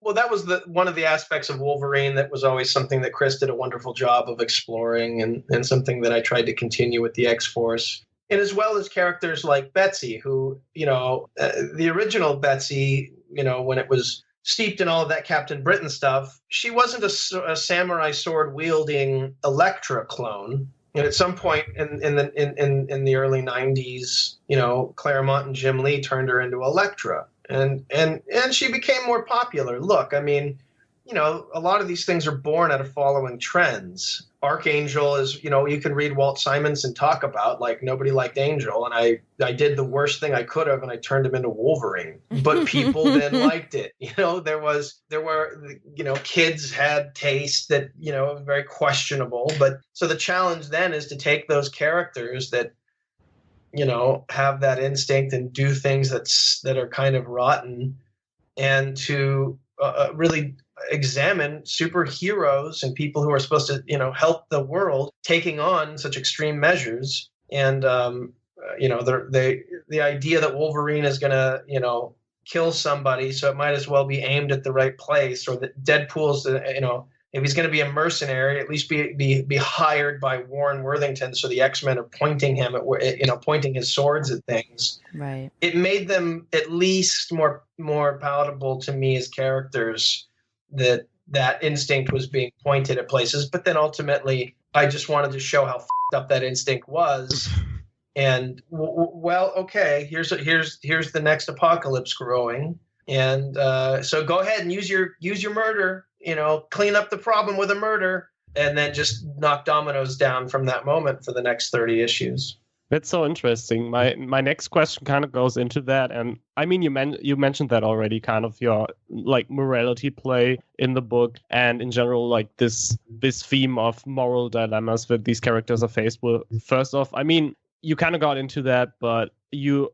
Well, that was one of the aspects of Wolverine that was always something that Chris did a wonderful job of exploring, and something that I tried to continue with the X-Force. And as well as characters like Betsy, who, the original Betsy, when it was steeped in all of that Captain Britain stuff, she wasn't a samurai sword wielding Elektra clone. And at some point in the early 90s, Claremont and Jim Lee turned her into Elektra. and she became more popular. Look, I mean, you know, a lot of these things are born out of following trends. Archangel is, you know, you can read Walt Simonson talk about, like, nobody liked Angel, and I did the worst thing I could have, and I turned him into Wolverine. But people then liked it. You know, there were, you know, kids had taste that, you know, very questionable. But so the challenge then is to take those characters that, you know, have that instinct and do things that are kind of rotten, and to really examine superheroes and people who are supposed to, you know, help the world taking on such extreme measures. And, you know, the idea that Wolverine is going to, you know, kill somebody, so it might as well be aimed at the right place, or that Deadpool's, you know, if he's going to be a mercenary, at least be hired by Warren Worthington, so the X-Men are pointing him at, you know, pointing his swords at things. Right. It made them at least more palatable to me as characters, that instinct was being pointed at places. But then ultimately, I just wanted to show how f***ed up that instinct was. And well, okay, here's the next apocalypse growing, and so go ahead and use your murder. You know, clean up the problem with a murder, and then just knock dominoes down from that moment for the next 30 issues. That's so interesting. My next question kind of goes into that, and I mean, you mentioned that already, kind of your like morality play in the book, and in general, like this theme of moral dilemmas that these characters are faced with. First off, I mean, you kind of got into that, but you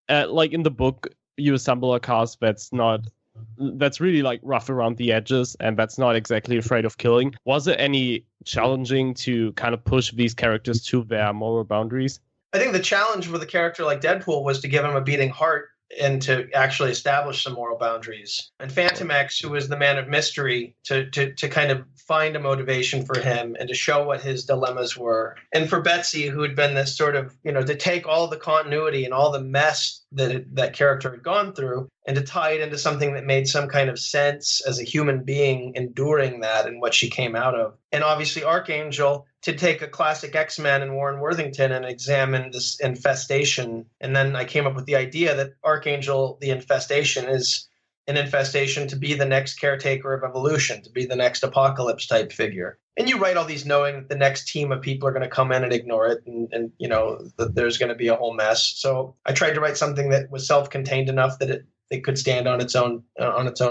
like in the book, you assemble a cast that's really like rough around the edges, and that's not exactly afraid of killing. Was it any challenging to kind of push these characters to their moral boundaries? I think the challenge with a character like Deadpool was to give him a beating heart and to actually establish some moral boundaries. And Phantom X, who was the man of mystery, to kind of find a motivation for him and to show what his dilemmas were. And for Betsy, who had been this sort of, you know, to take all the continuity and all the mess that character had gone through and to tie it into something that made some kind of sense as a human being enduring that and what she came out of. And obviously Archangel, to take a classic X-Men and Warren Worthington and examine this infestation. And then I came up with the idea that Archangel, the infestation, is an infestation to be the next caretaker of evolution, to be the next apocalypse type figure. And you write all these knowing that the next team of people are going to come in and ignore it, and you know, that there's going to be a whole mess. So I tried to write something that was self-contained enough that it could stand on its own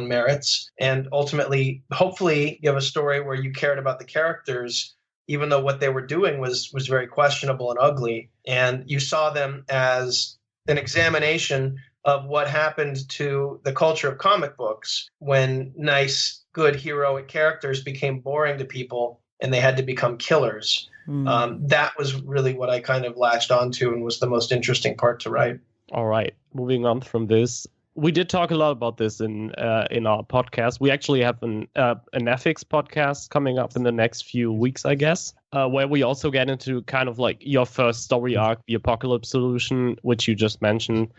merits, and ultimately, hopefully, give a story where you cared about the characters, even though what they were doing was very questionable and ugly, and you saw them as an examination of what happened to the culture of comic books when nice, good, heroic characters became boring to people and they had to become killers. That was really what I kind of latched onto and was the most interesting part to write. All right, moving on from this. We did talk a lot about this in our podcast. We actually have an ethics podcast coming up in the next few weeks, I guess, where we also get into kind of like your first story arc, the Apocalypse Solution, which you just mentioned,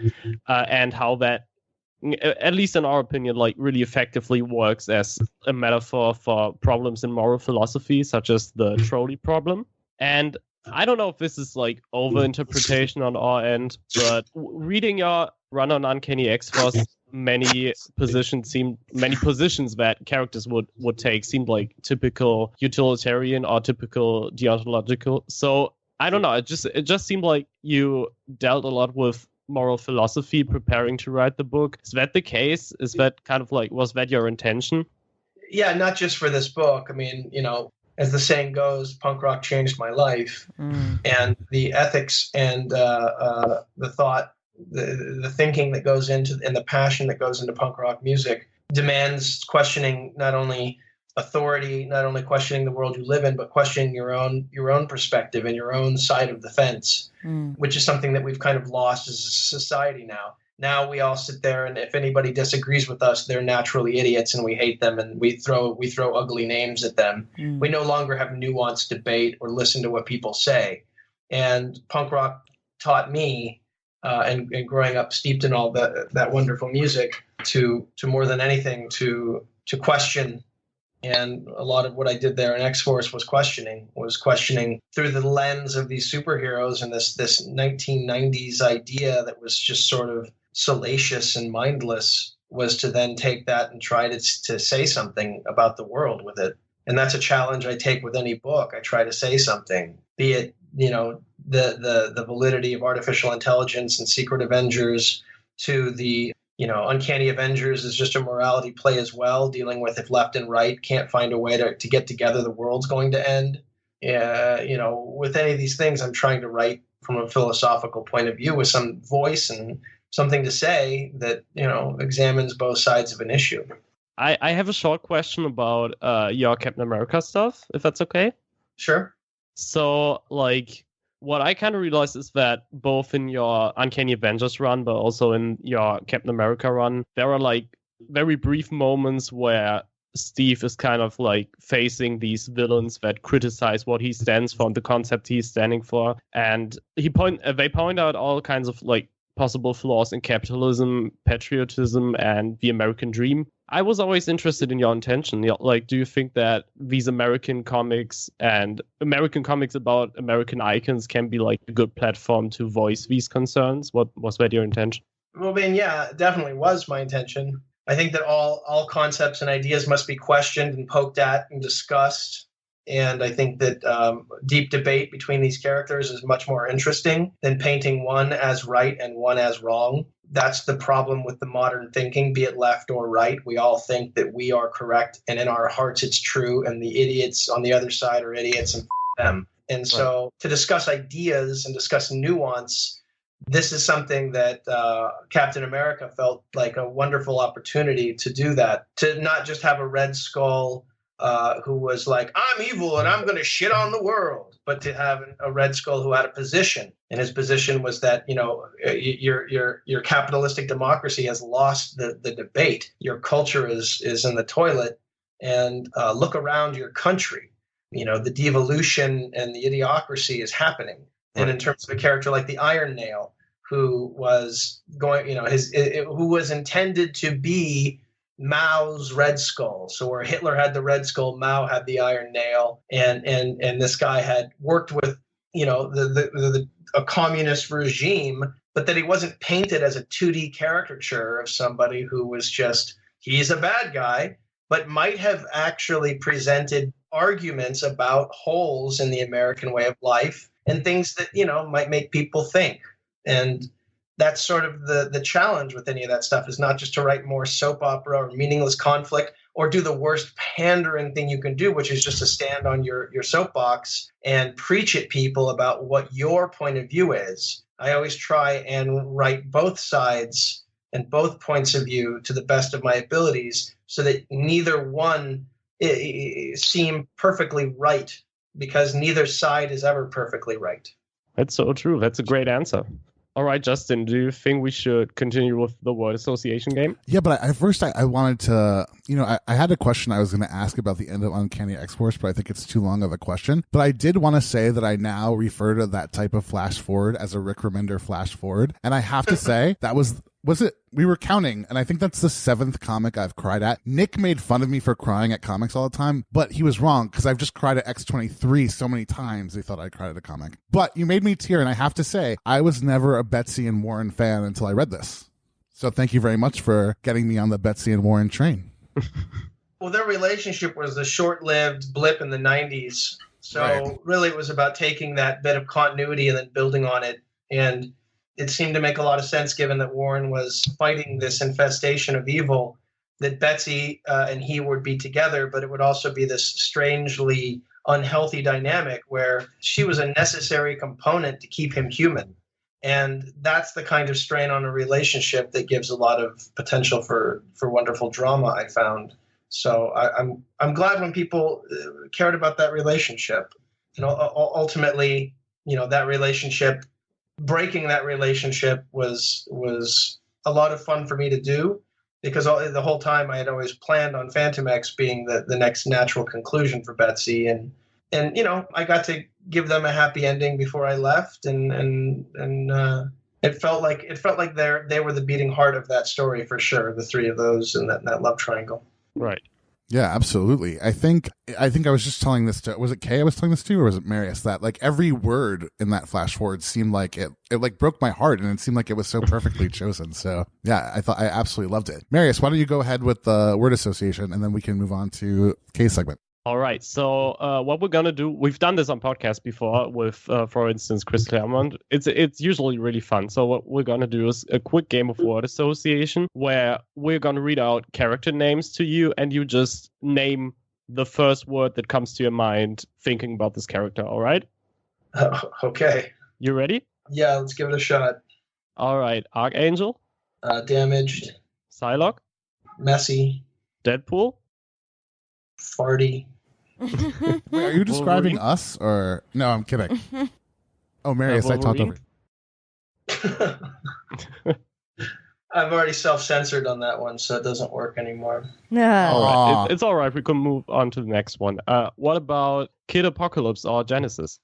and how that, at least in our opinion, like really effectively works as a metaphor for problems in moral philosophy, such as the trolley problem. And I don't know if this is like over-interpretation on our end, but reading your run on Uncanny X-FORCE, many positions that characters would take seemed like typical utilitarian or typical deontological. So I don't know. It just seemed like you dealt a lot with moral philosophy preparing to write the book. Is that the case? Is that kind of like, was that your intention? Yeah, not just for this book. I mean, you know, as the saying goes, punk rock changed my life. And the ethics and the thought, the thinking that goes into, and the passion that goes into punk rock music demands questioning not only authority, not only questioning the world you live in, but questioning your own perspective and your own side of the fence, which is something that we've kind of lost as a society now. Now we all sit there, and if anybody disagrees with us, they're naturally idiots, and we hate them, and we throw ugly names at them. We no longer have nuanced debate or listen to what people say. And punk rock taught me, and growing up steeped in all that wonderful music, to more than anything to question. And a lot of what I did there in X-FORCE was questioning through the lens of these superheroes and this 1990s idea that was just sort of salacious and mindless was to then take that and try to say something about the world with it. And that's a challenge I take with any book. I try to say something, be it, the validity of artificial intelligence and Secret Avengers, to the, Uncanny Avengers is just a morality play as well, dealing with if left and right can't find a way to get together, the world's going to end. With any of these things, I'm trying to write from a philosophical point of view with some voice and something to say that, examines both sides of an issue. I have a short question about your Captain America stuff, if that's okay. Sure. So, what I kind of realized is that both in your Uncanny Avengers run, but also in your Captain America run, there are very brief moments where Steve is kind of facing these villains that criticize what he stands for and the concept he's standing for, and they point out all kinds of possible flaws in capitalism, patriotism, and the American dream. I was always interested in your intention. Do you think that these American comics and American comics about American icons can be a good platform to voice these concerns? What was that your intention? Well, yeah, it definitely was my intention. I think that all concepts and ideas must be questioned and poked at and discussed. And I think that deep debate between these characters is much more interesting than painting one as right and one as wrong. That's the problem with the modern thinking, be it left or right. We all think that we are correct, and in our hearts it's true, and the idiots on the other side are idiots, and them. And so to discuss ideas and discuss nuance, this is something that Captain America felt like a wonderful opportunity to do that, to not just have a Red Skull who was like, I'm evil and I'm going to shit on the world, but to have a Red Skull who had a position. And his position was that, your capitalistic democracy has lost the debate. Your culture is in the toilet, and look around your country. The devolution and the idiocracy is happening. Right. And in terms of a character like the Iron Nail, who was going, who was intended to be Mao's Red Skull. So where Hitler had the Red Skull, Mao had the Iron Nail, and this guy had worked with a communist regime, but that he wasn't painted as a 2D caricature of somebody who was just, he's a bad guy, but might have actually presented arguments about holes in the American way of life and things that, might make people think. And that's sort of the challenge with any of that stuff, is not just to write more soap opera or meaningless conflict or do the worst pandering thing you can do, which is just to stand on your soapbox and preach at people about what your point of view is. I always try and write both sides and both points of view to the best of my abilities, so that neither one seem perfectly right, because neither side is ever perfectly right. That's so true. That's a great answer. All right, Justin, do you think we should continue with the word association game? Yeah, but at first I wanted to, I had a question I was going to ask about the end of Uncanny X-FORCE, but I think it's too long of a question. But I did want to say that I now refer to that type of flash forward as a Rick Remender flash forward. And I have to say, that was it? We were counting, and I think that's the 7th comic I've cried at. Nick made fun of me for crying at comics all the time, but he was wrong, because I've just cried at X-23 so many times they thought I cried at a comic. But you made me tear, and I have to say, I was never a Betsy and Warren fan until I read this. So thank you very much for getting me on the Betsy and Warren train. Well, their relationship was a short-lived blip in the 90s. So Really it was about taking that bit of continuity and then building on it. And it seemed to make a lot of sense, given that Warren was fighting this infestation of evil, that Betsy and he would be together, but it would also be this strangely unhealthy dynamic where she was a necessary component to keep him human. And that's the kind of strain on a relationship that gives a lot of potential for wonderful drama, I found. So I'm glad when people cared about that relationship. Ultimately, that relationship, breaking that relationship was a lot of fun for me to do, because the whole time I had always planned on Phantom X being the next natural conclusion for Betsy, and I got to give them a happy ending before I left, and it felt like they were the beating heart of that story for sure, the three of those and that love triangle. Right. Yeah, absolutely. I think I was just telling this to, was it Kay I was telling this to, or was it Marius, that like every word in that flash forward seemed like it like broke my heart, and it seemed like it was so perfectly chosen. So yeah, I absolutely loved it. Marius, why don't you go ahead with the word association, and then we can move on to Kay's segment. All right. So what we're gonna do, we've done this on podcast before with, for instance, Chris Claremont. It's usually really fun. So what we're gonna do is a quick game of word association where we're gonna read out character names to you, and you just name the first word that comes to your mind thinking about this character. All right? Okay. You ready? Yeah, let's give it a shot. All right. Archangel. Damaged. Psylocke. Messy. Deadpool. Farty. Wait, are you describing us, or no? I'm kidding. Oh, Marius, I talked over. I've already self-censored on that one, so it doesn't work anymore. Yeah. All right. It's all right. We can move on to the next one. What about Kid Apocalypse or Genesis?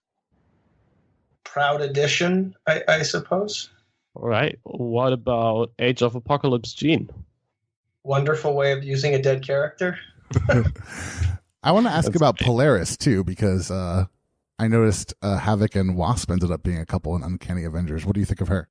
Proud edition, I suppose. All right. What about Age of Apocalypse Gene? Wonderful way of using a dead character. I want to ask about Polaris too, because I noticed Havoc and Wasp ended up being a couple in Uncanny Avengers. What do you think of her?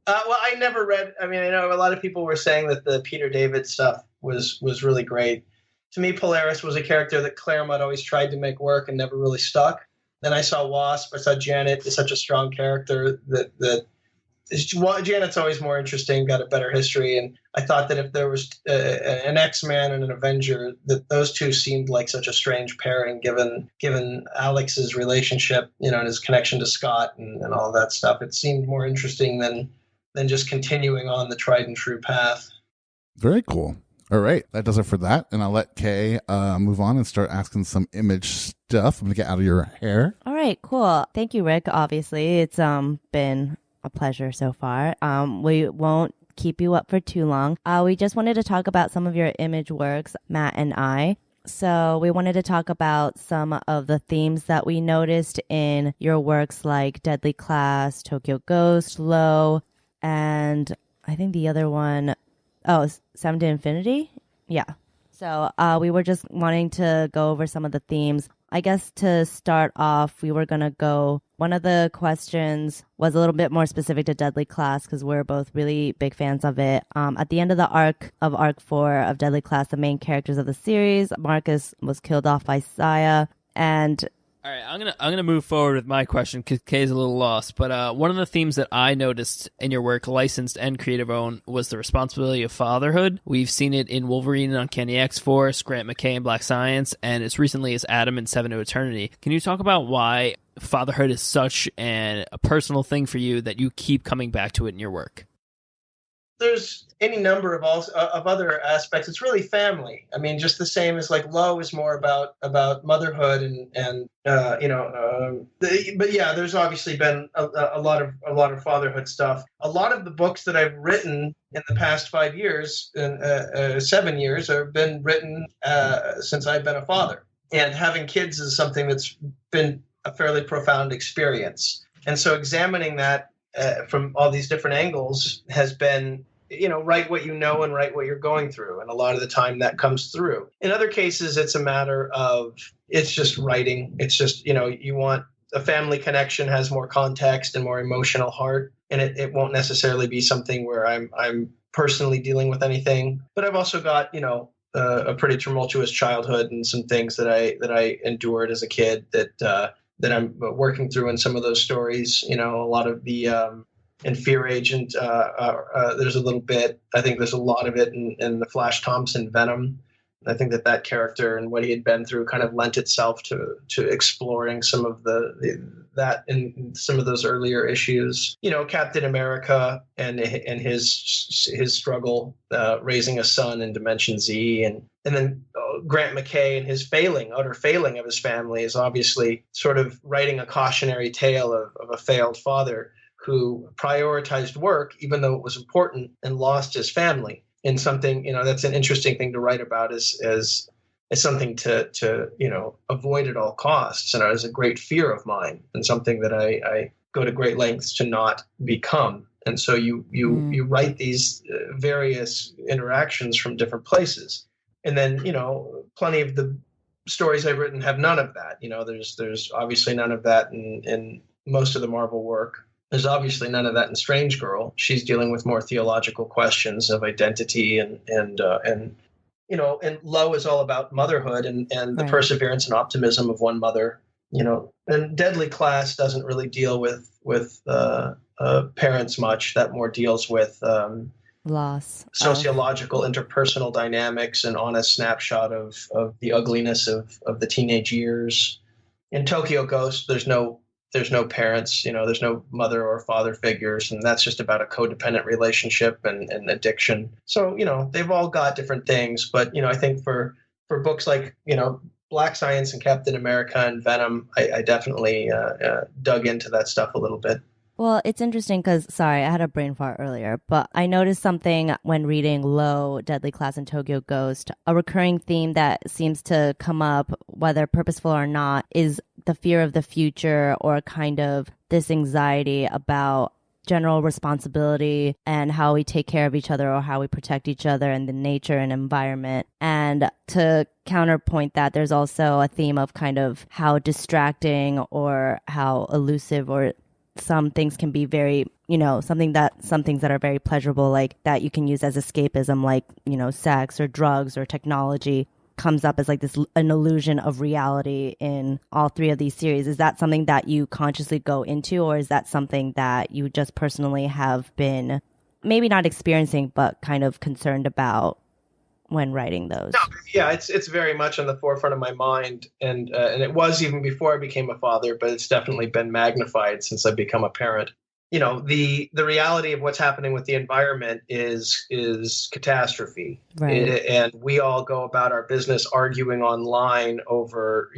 Well, I never read. I mean, I know a lot of people were saying that the Peter David stuff was really great. To me, Polaris was a character that Claremont always tried to make work and never really stuck. Then I saw Wasp. I saw Janet is such a strong character that Janet's always more interesting, got a better history, and I thought that if there was an X-Man and an Avenger, that those two seemed like such a strange pairing, given Alex's relationship, and his connection to Scott and all that stuff. It seemed more interesting than just continuing on the tried and true path. Very cool. All right, that does it for that, and I'll let Kay move on and start asking some Image stuff. I'm gonna get out of your hair. All right, cool. Thank you, Rick. Obviously, it's been a pleasure so far. We won't keep you up for too long. We just wanted to talk about some of your Image works, Matt and I. So we wanted to talk about some of the themes that we noticed in your works, like Deadly Class, Tokyo Ghost, Low, and I think the other one, Seven to Infinity? Yeah. So we were just wanting to go over some of the themes. I guess to start off, we were going to go, one of the questions was a little bit more specific to Deadly Class because we're both really big fans of it. At the end of the arc 4 of Deadly Class, the main characters of the series, Marcus was killed off by Saya, and all right, I'm gonna move forward with my question because Kay's a little lost. But one of the themes that I noticed in your work, licensed and creative owned, was the responsibility of fatherhood. We've seen it in Wolverine and Uncanny X-Force, Grant McKay in Black Science, and as recently as Adam in Seven to Eternity. Can you talk about why fatherhood is such a personal thing for you that you keep coming back to it in your work? There's any number of other aspects. It's really family. I mean, just the same as like Low is more about motherhood but yeah, there's obviously been a lot of fatherhood stuff. A lot of the books that I've written in the past 5 years and 7 years have been written since I've been a father, and having kids is something that's been a fairly profound experience. And so examining that from all these different angles has been, write what you know and write what you're going through. And a lot of the time that comes through. In other cases, it's a matter of, it's just writing. It's just, you want a family connection has more context and more emotional heart. And it won't necessarily be something where I'm personally dealing with anything. But I've also got, a pretty tumultuous childhood and some things that I endured as a kid that I'm working through in some of those stories. A lot of the in Fear Agent, there's a little bit. I think there's a lot of it in the Flash Thompson Venom. I think that character and what he had been through kind of lent itself to exploring some of that in some of those earlier issues. Captain America and his struggle raising a son in Dimension Z, and then Grant McKay and his utter failing of his family is obviously sort of writing a cautionary tale of a failed father who prioritized work even though it was important and lost his family. In something, that's an interesting thing to write about as something to avoid at all costs, and as a great fear of mine, and something that I go to great lengths to not become. And so you write these various interactions from different places. And then, plenty of the stories I've written have none of that. There's obviously none of that in most of the Marvel work. There's obviously none of that in Strange Girl. She's dealing with more theological questions of identity and Low is all about motherhood and the perseverance and optimism of one mother. And Deadly Class doesn't really deal with parents much. That more deals with loss, sociological interpersonal dynamics, and honest snapshot of the ugliness of the teenage years. In Tokyo Ghost, there's no parents, there's no mother or father figures, and that's just about a codependent relationship and addiction. So, they've all got different things, but, I think for books like, Black Science and Captain America and Venom, I definitely dug into that stuff a little bit. Well, it's interesting because, sorry, I had a brain fart earlier, but I noticed something when reading Low, Deadly Class, and Tokyo Ghost. A recurring theme that seems to come up, whether purposeful or not, is the fear of the future, or kind of this anxiety about general responsibility and how we take care of each other, or how we protect each other and the nature and environment. And to counterpoint that, there's also a theme of kind of how distracting or how elusive, or some things can be very, some things that are very pleasurable, like that you can use as escapism, like, sex or drugs or technology, comes up as like an illusion of reality in all three of these series. Is that something that you consciously go into, or is that something that you just personally have been maybe not experiencing, but kind of concerned about when writing those? No, yeah, it's very much on the forefront of my mind, and it was even before I became a father, but it's definitely been magnified since I've become a parent. The reality of what's happening with the environment is catastrophe, right. And we all go about our business arguing online over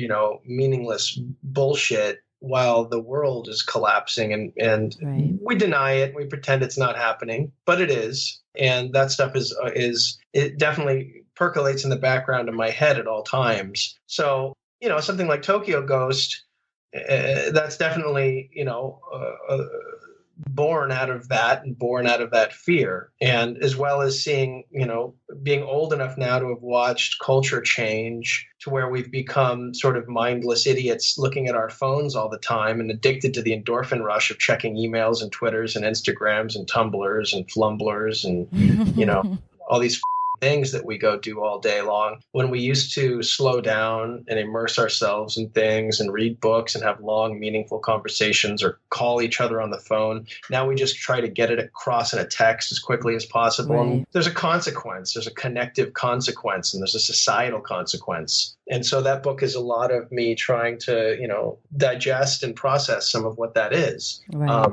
meaningless bullshit while the world is collapsing, and right. We deny it, we pretend it's not happening, but it is. And that stuff is it definitely percolates in the background of my head at all times. So, something like Tokyo Ghost, that's definitely, born out of that and born out of that fear. And as well as seeing, being old enough now to have watched culture change to where we've become sort of mindless idiots looking at our phones all the time and addicted to the endorphin rush of checking emails and Twitters and Instagrams and Tumblrs and Flumblrs and, all these things that we go do all day long, when we used to slow down and immerse ourselves in things and read books and have long, meaningful conversations or call each other on the phone. Now we just try to get it across in a text as quickly as possible. Right. And there's a consequence, there's a connective consequence, and there's a societal consequence. And so that book is a lot of me trying to, digest and process some of what that is. Right.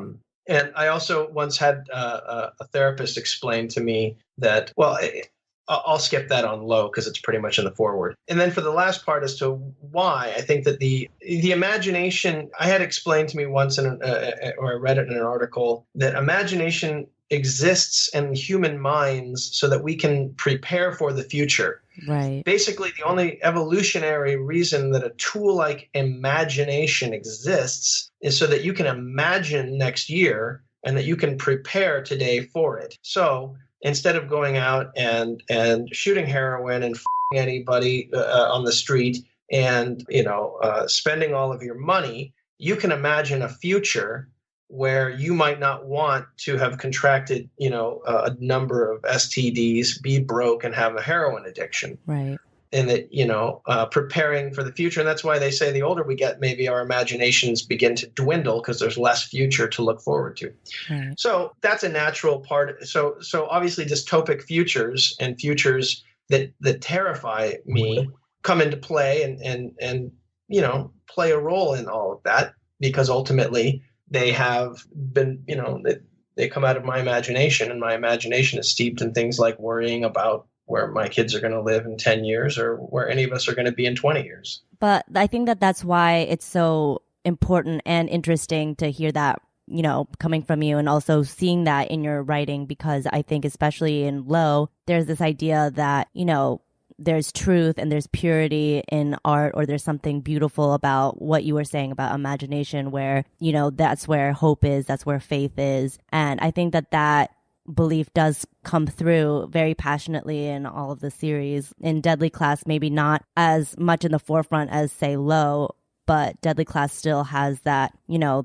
And I also once had a therapist explain to me that, well, I'll skip that on Low because it's pretty much in the foreword. And then for the last part as to why, I think that the imagination, I had explained to me once, or I read it in an article, that imagination exists in human minds so that we can prepare for the future. Right. Basically, the only evolutionary reason that a tool like imagination exists is so that you can imagine next year and that you can prepare today for it. So instead of going out and shooting heroin and anybody on the street and spending all of your money, you can imagine a future where you might not want to have contracted, a number of STDs, be broke, and have a heroin addiction. Right. And that, preparing for the future. And that's why they say the older we get, maybe our imaginations begin to dwindle because there's less future to look forward to. Right. So that's a natural part. So obviously dystopic futures and futures that terrify me come into play and play a role in all of that, because ultimately they have been, they come out of my imagination, and my imagination is steeped in things like worrying about where my kids are going to live in 10 years or where any of us are going to be in 20 years. But I think that's why it's so important and interesting to hear that, coming from you, and also seeing that in your writing, because I think especially in Low, there's this idea that, there's truth and there's purity in art, or there's something beautiful about what you were saying about imagination, where, that's where hope is, that's where faith is. And I think that belief does come through very passionately in all of the series. In Deadly Class, maybe not as much in the forefront as, say, Low, but Deadly Class still has that,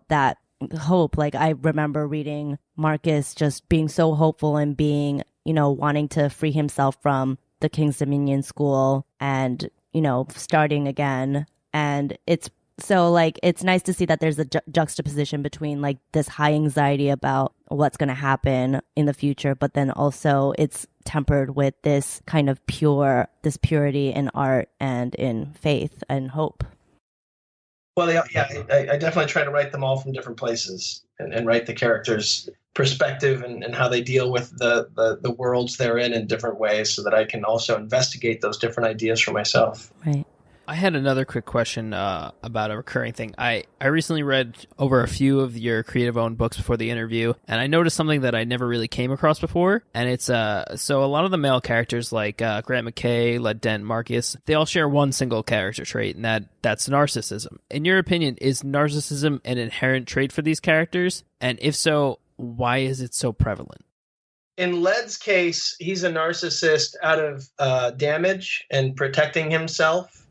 that hope. Like, I remember reading Marcus just being so hopeful and being, wanting to free himself from the King's Dominion school and, starting again. And it's so, like, it's nice to see that there's a juxtaposition between, like, this high anxiety about what's going to happen in the future, but then also it's tempered with this kind of purity in art and in faith and hope. Well, yeah, I definitely try to write them all from different places and write the characters' perspective and how they deal with the worlds they're in different ways so that I can also investigate those different ideas for myself. Right. I had another quick question about a recurring thing. I recently read over a few of your creative-owned books before the interview, and I noticed something that I never really came across before, and it's so a lot of the male characters like Grant McKay, Led Dent, Marcus, they all share one single character trait, and that's narcissism. In your opinion, is narcissism an inherent trait for these characters? And if so, why is it so prevalent? In Led's case, he's a narcissist out of damage and protecting himself.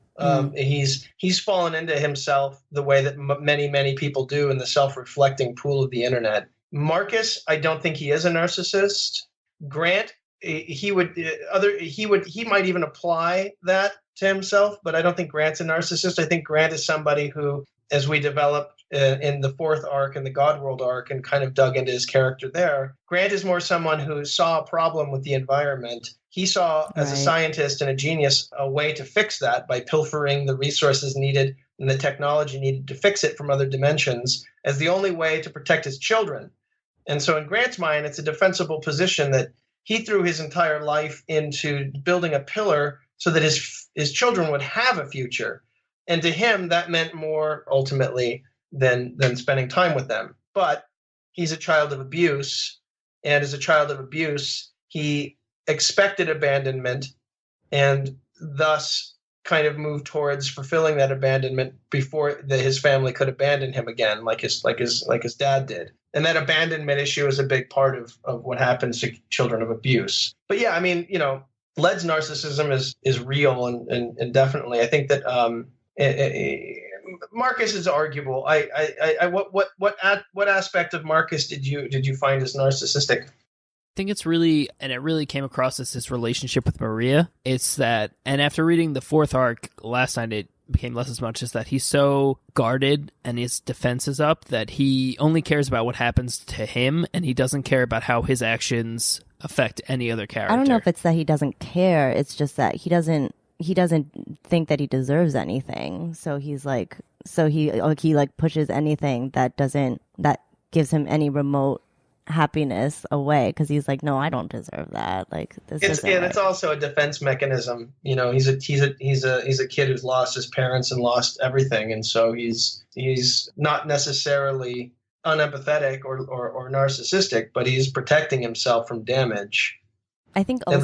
He's fallen into himself the way that many people do in the self-reflecting pool of the internet. Marcus, I don't think he is a narcissist. Grant, he might even apply that to himself, but I don't think Grant's a narcissist. I think Grant is somebody who, as we develop in the fourth arc and the Godworld arc and kind of dug into his character there, Grant is more someone who saw a problem with the environment. He saw, as a scientist and a genius, a way to fix that by pilfering the resources needed and the technology needed to fix it from other dimensions as the only way to protect his children. And so in Grant's mind, it's a defensible position that he threw his entire life into building a pillar so that his children would have a future. And to him, that meant more ultimately than spending time with them. But he's a child of abuse. And as a child of abuse, he expected abandonment and thus kind of moved towards fulfilling that abandonment before his family could abandon him again, like his dad did. And that abandonment issue is a big part of what happens to children of abuse. But yeah, I mean, Led's narcissism is real and definitely. I think that Marcus is arguable. What aspect of Marcus did you find as narcissistic? I think it really came across as his relationship with Maria. It's that, and after reading the fourth arc last night, it became less as much as that he's so guarded and his defense is up that he only cares about what happens to him and he doesn't care about how his actions affect any other character. I don't know if it's that he doesn't care. It's just that he doesn't think that he deserves anything. So he's like, he pushes anything that gives him any remote happiness away because he's like, no, I don't deserve that. Like this isn't right. It's also a defense mechanism. He's a kid who's lost his parents and lost everything, and so he's not necessarily unempathetic or narcissistic, but he's protecting himself from damage. I think also,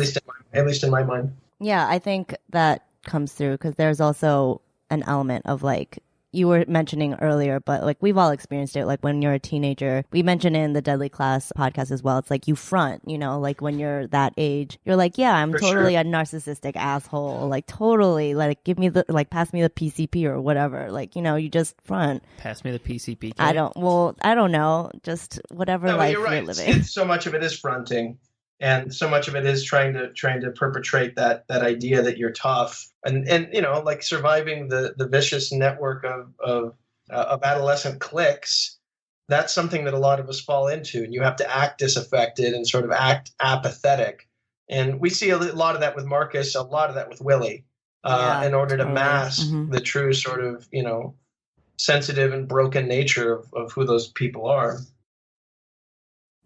at least in my mind. Yeah, I think that comes through because there's also an element of like you were mentioning earlier, but like we've all experienced it. Like when you're a teenager, we mentioned it in the Deadly Class podcast as well. It's like you front, like when you're that age, you're like, yeah, I'm totally a narcissistic asshole. Like totally, like pass me the PCP or whatever. Like, you just front. Pass me the PCP. I don't know. Just whatever life you're right. You're living. So much of it is fronting. And so much of it is trying to perpetrate that idea that you're tough and like surviving the vicious network of adolescent cliques. That's something that a lot of us fall into, and you have to act disaffected and sort of act apathetic. And we see a lot of that with Marcus, a lot of that with Willie, in order to mask the true sort of sensitive and broken nature of who those people are.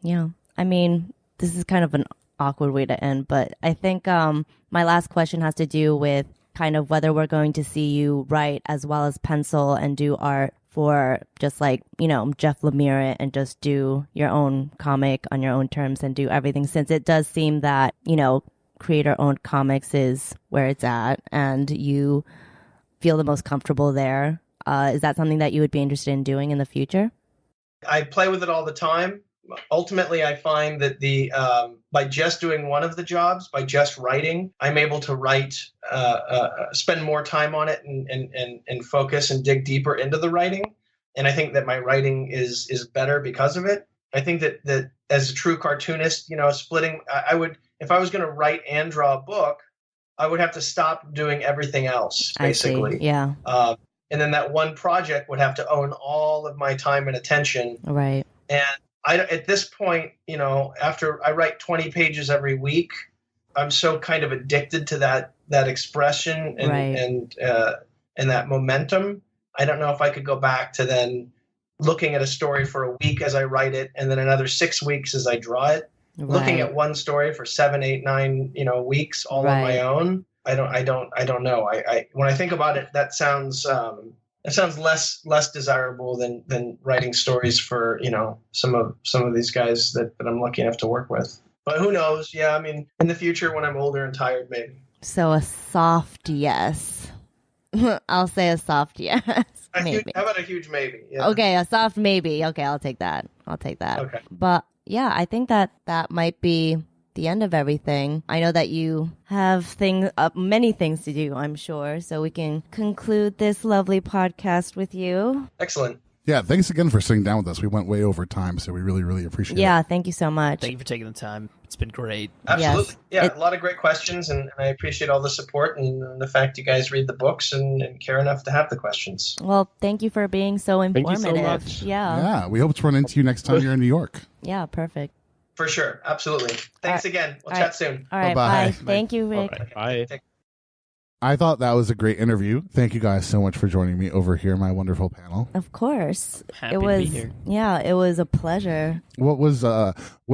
Yeah, I mean, this is kind of an awkward way to end, but I think my last question has to do with kind of whether we're going to see you write as well as pencil and do art for just like, Jeff Lemire it and just do your own comic on your own terms and do everything, since it does seem that, creator-owned comics is where it's at and you feel the most comfortable there. Is that something that you would be interested in doing in the future? I play with it all the time. ultimately, I find that by just doing one of the jobs, by just writing, I'm able to spend more time on it and focus and dig deeper into the writing. And I think that my writing is better because of it. I think that as a true cartoonist, I would, if I was going to write and draw a book, I would have to stop doing everything else, basically. Yeah. And then that one project would have to own all of my time and attention. Right. And at this point, after I write 20 pages every week, I'm so kind of addicted to that expression and that momentum. I don't know if I could go back to then looking at a story for a week as I write it, and then another 6 weeks as I draw it. Right. Looking at one story for 7, 8, 9, weeks all on my own. I don't know. I when I think about it, that sounds less desirable than writing stories for some of these guys that I'm lucky enough to work with. But who knows? Yeah, I mean, in the future when I'm older and tired, maybe. So a soft yes. I'll say a soft yes. Maybe. How about a huge maybe? Yeah. Okay, a soft maybe. Okay, I'll take that. Okay. But yeah, I think that might be the end of everything. I know that you have many things to do, I'm sure, so we can conclude this lovely podcast with you. Excellent. Yeah, thanks again for sitting down with us. We went way over time, so we really, really appreciate it. Yeah, thank you so much. Thank you for taking the time. It's been great. Absolutely. Yes. Yeah, a lot of great questions, and I appreciate all the support and the fact you guys read the books and care enough to have the questions. Well, thank you for being so informative. Thank you so much. Yeah, we hope to run into you next time you're in New York. Yeah, perfect. For sure. Absolutely. Thanks again. We'll chat soon. All right, Bye-bye. bye. Thank you, Rick. Bye. I thought that was a great interview. Thank you guys so much for joining me over here, my wonderful panel. Of course. Happy to be here. Yeah, it was a pleasure. What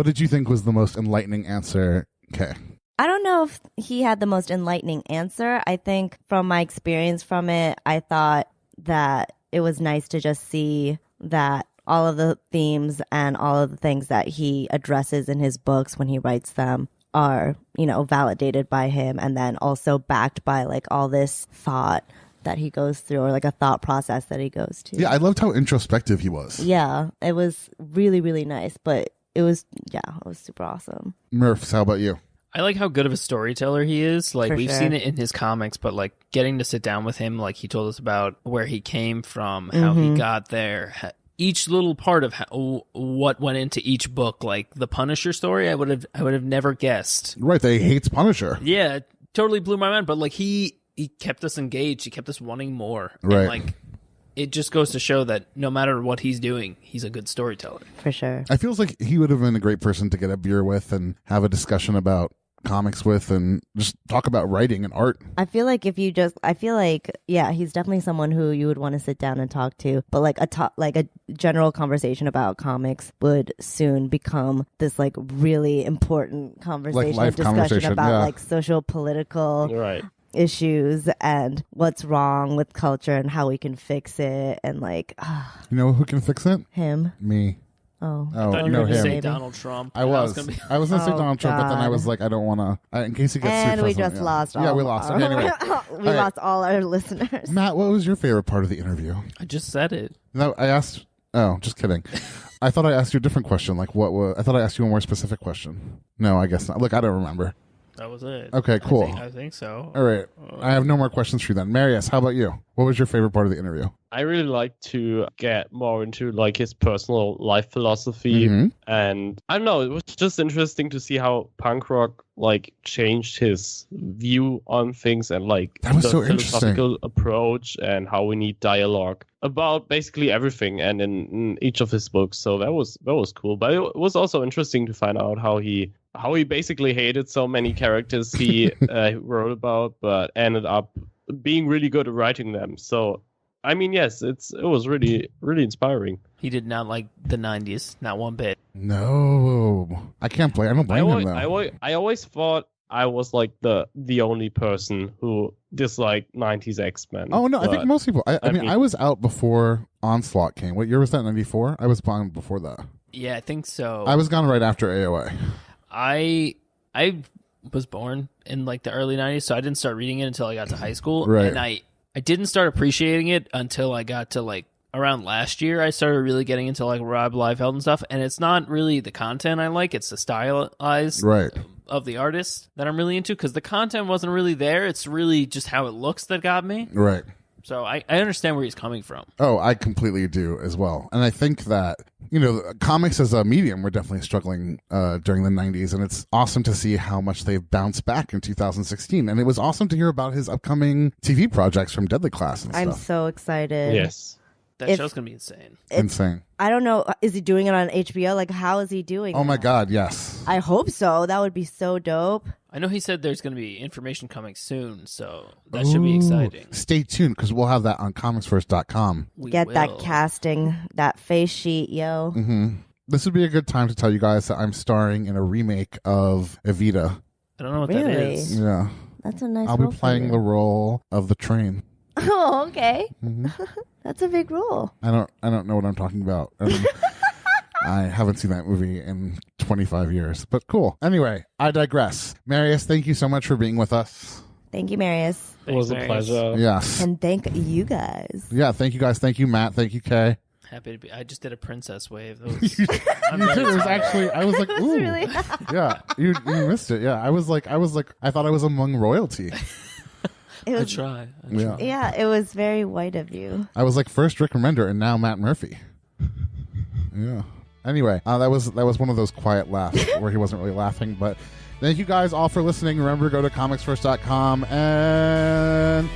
did you think was the most enlightening answer? Okay. I don't know if he had the most enlightening answer. I think from my experience from it, I thought that it was nice to just see that all of the themes and all of the things that he addresses in his books when he writes them are, validated by him, and then also backed by like all this thought that he goes through, or like a thought process that he goes to. Yeah, I loved how introspective he was. Yeah, it was really, really nice, but it was super awesome. Murphs, how about you? I like how good of a storyteller he is. Like, we've sure. seen it in his comics, but like getting to sit down with him, like he told us about where he came from, how he got there, each little part of what went into each book. Like the Punisher story, I would have never guessed. Right, they hates Punisher. Yeah, it totally blew my mind. But like he kept us engaged. He kept us wanting more. Right. And like it just goes to show that no matter what he's doing, he's a good storyteller. For sure. I feels like he would have been a great person to get a beer with and have a discussion about comics with and just talk about writing and art. I feel like he's definitely someone who you would want to sit down and talk to, but like a general conversation about comics would soon become this like really important conversation, life discussion conversation, about yeah. like social political Right. issues and what's wrong with culture and how we can fix it, and like You know who can fix it? him. Me. Oh, I thought you no, were going to him. say Donald Trump. I was going to say Oh, Donald Trump, but then I God. was like, I don't want to, in case he gets and too we president, just lost all Yeah, we lost. Okay, anyway. we lost all our listeners. Matt, what was your favorite part of the interview? I just said it. No, I asked, just kidding. I thought I asked you a different question. Like, I thought I asked you a more specific question. No, I guess not. Look, I don't remember. That was it. Okay, cool. I think so. All right. I have no more questions for you then. Marius, how about you? What was your favorite part of the interview? I really like to get more into like his personal life philosophy, and I don't know, it was just interesting to see how punk rock like changed his view on things and like That was the so interesting. philosophical approach and how we need dialogue about basically everything and in each of his books. So that was cool. But it was also interesting to find out how he basically hated so many characters he wrote about, but ended up being really good at writing them. So I mean, yes, it was really, really inspiring. He did not like the 90s, not one bit. No. I don't blame him though. I always thought I was like the only person who disliked 90s X-Men. Oh, no, I think most people, I mean, mean, I was out before Onslaught came. What year was that, 94? I was gone before that. Yeah, I think so. I was gone right after AOA. I was born in like the early 90s, so I didn't start reading it until I got to high school. Right. And I didn't start appreciating it until I got to like around last year, I started really getting into like Rob Liefeld and stuff, and it's not really the content I like, it's the stylized Right. of the artist that I'm really into, because the content wasn't really there. It's really just how it looks that got me. Right. So I understand where he's coming from. Oh, I completely do as well. And I think that, comics as a medium were definitely struggling during the 90s. And it's awesome to see how much they've bounced back in 2016. And it was awesome to hear about his upcoming TV projects from Deadly Class and I'm stuff. so excited. Yes. That show's going to be insane. Insane. I don't know. Is he doing it on HBO? Like, how is he doing Oh my that? God, yes. I hope so. That would be so dope. I know he said there's going to be information coming soon, so that should be exciting. Stay tuned, because we'll have that on ComicsVerse.com. We Get will. that casting, that face sheet, yo. This would be a good time to tell you guys that I'm starring in a remake of Evita. I don't know what that Really? is. Yeah. That's a nice I'll be role for playing you. the role of the train. Oh, okay. Mm-hmm. That's a big role. I don't know what I'm talking about. I haven't seen that movie in 25 years, but cool. Anyway, I digress. Marius, thank you so much for being with us. Thank you, Marius. It was a Marius. pleasure. Yes. And thank you guys. Yeah, thank you guys. Thank you, Matt. Thank you, Kay. Happy to be. I just did a princess wave. You did. It was actually, I was like, ooh. Really? Yeah, you missed it. Yeah, I was like, I thought I was among royalty. It I was, try. Yeah. yeah, it was very white of you. I was like first Rick Remender and now Matt Murphy. Yeah. Anyway, that was one of those quiet laughs where he wasn't really laughing. But thank you guys all for listening. Remember, go to comicsverse.com and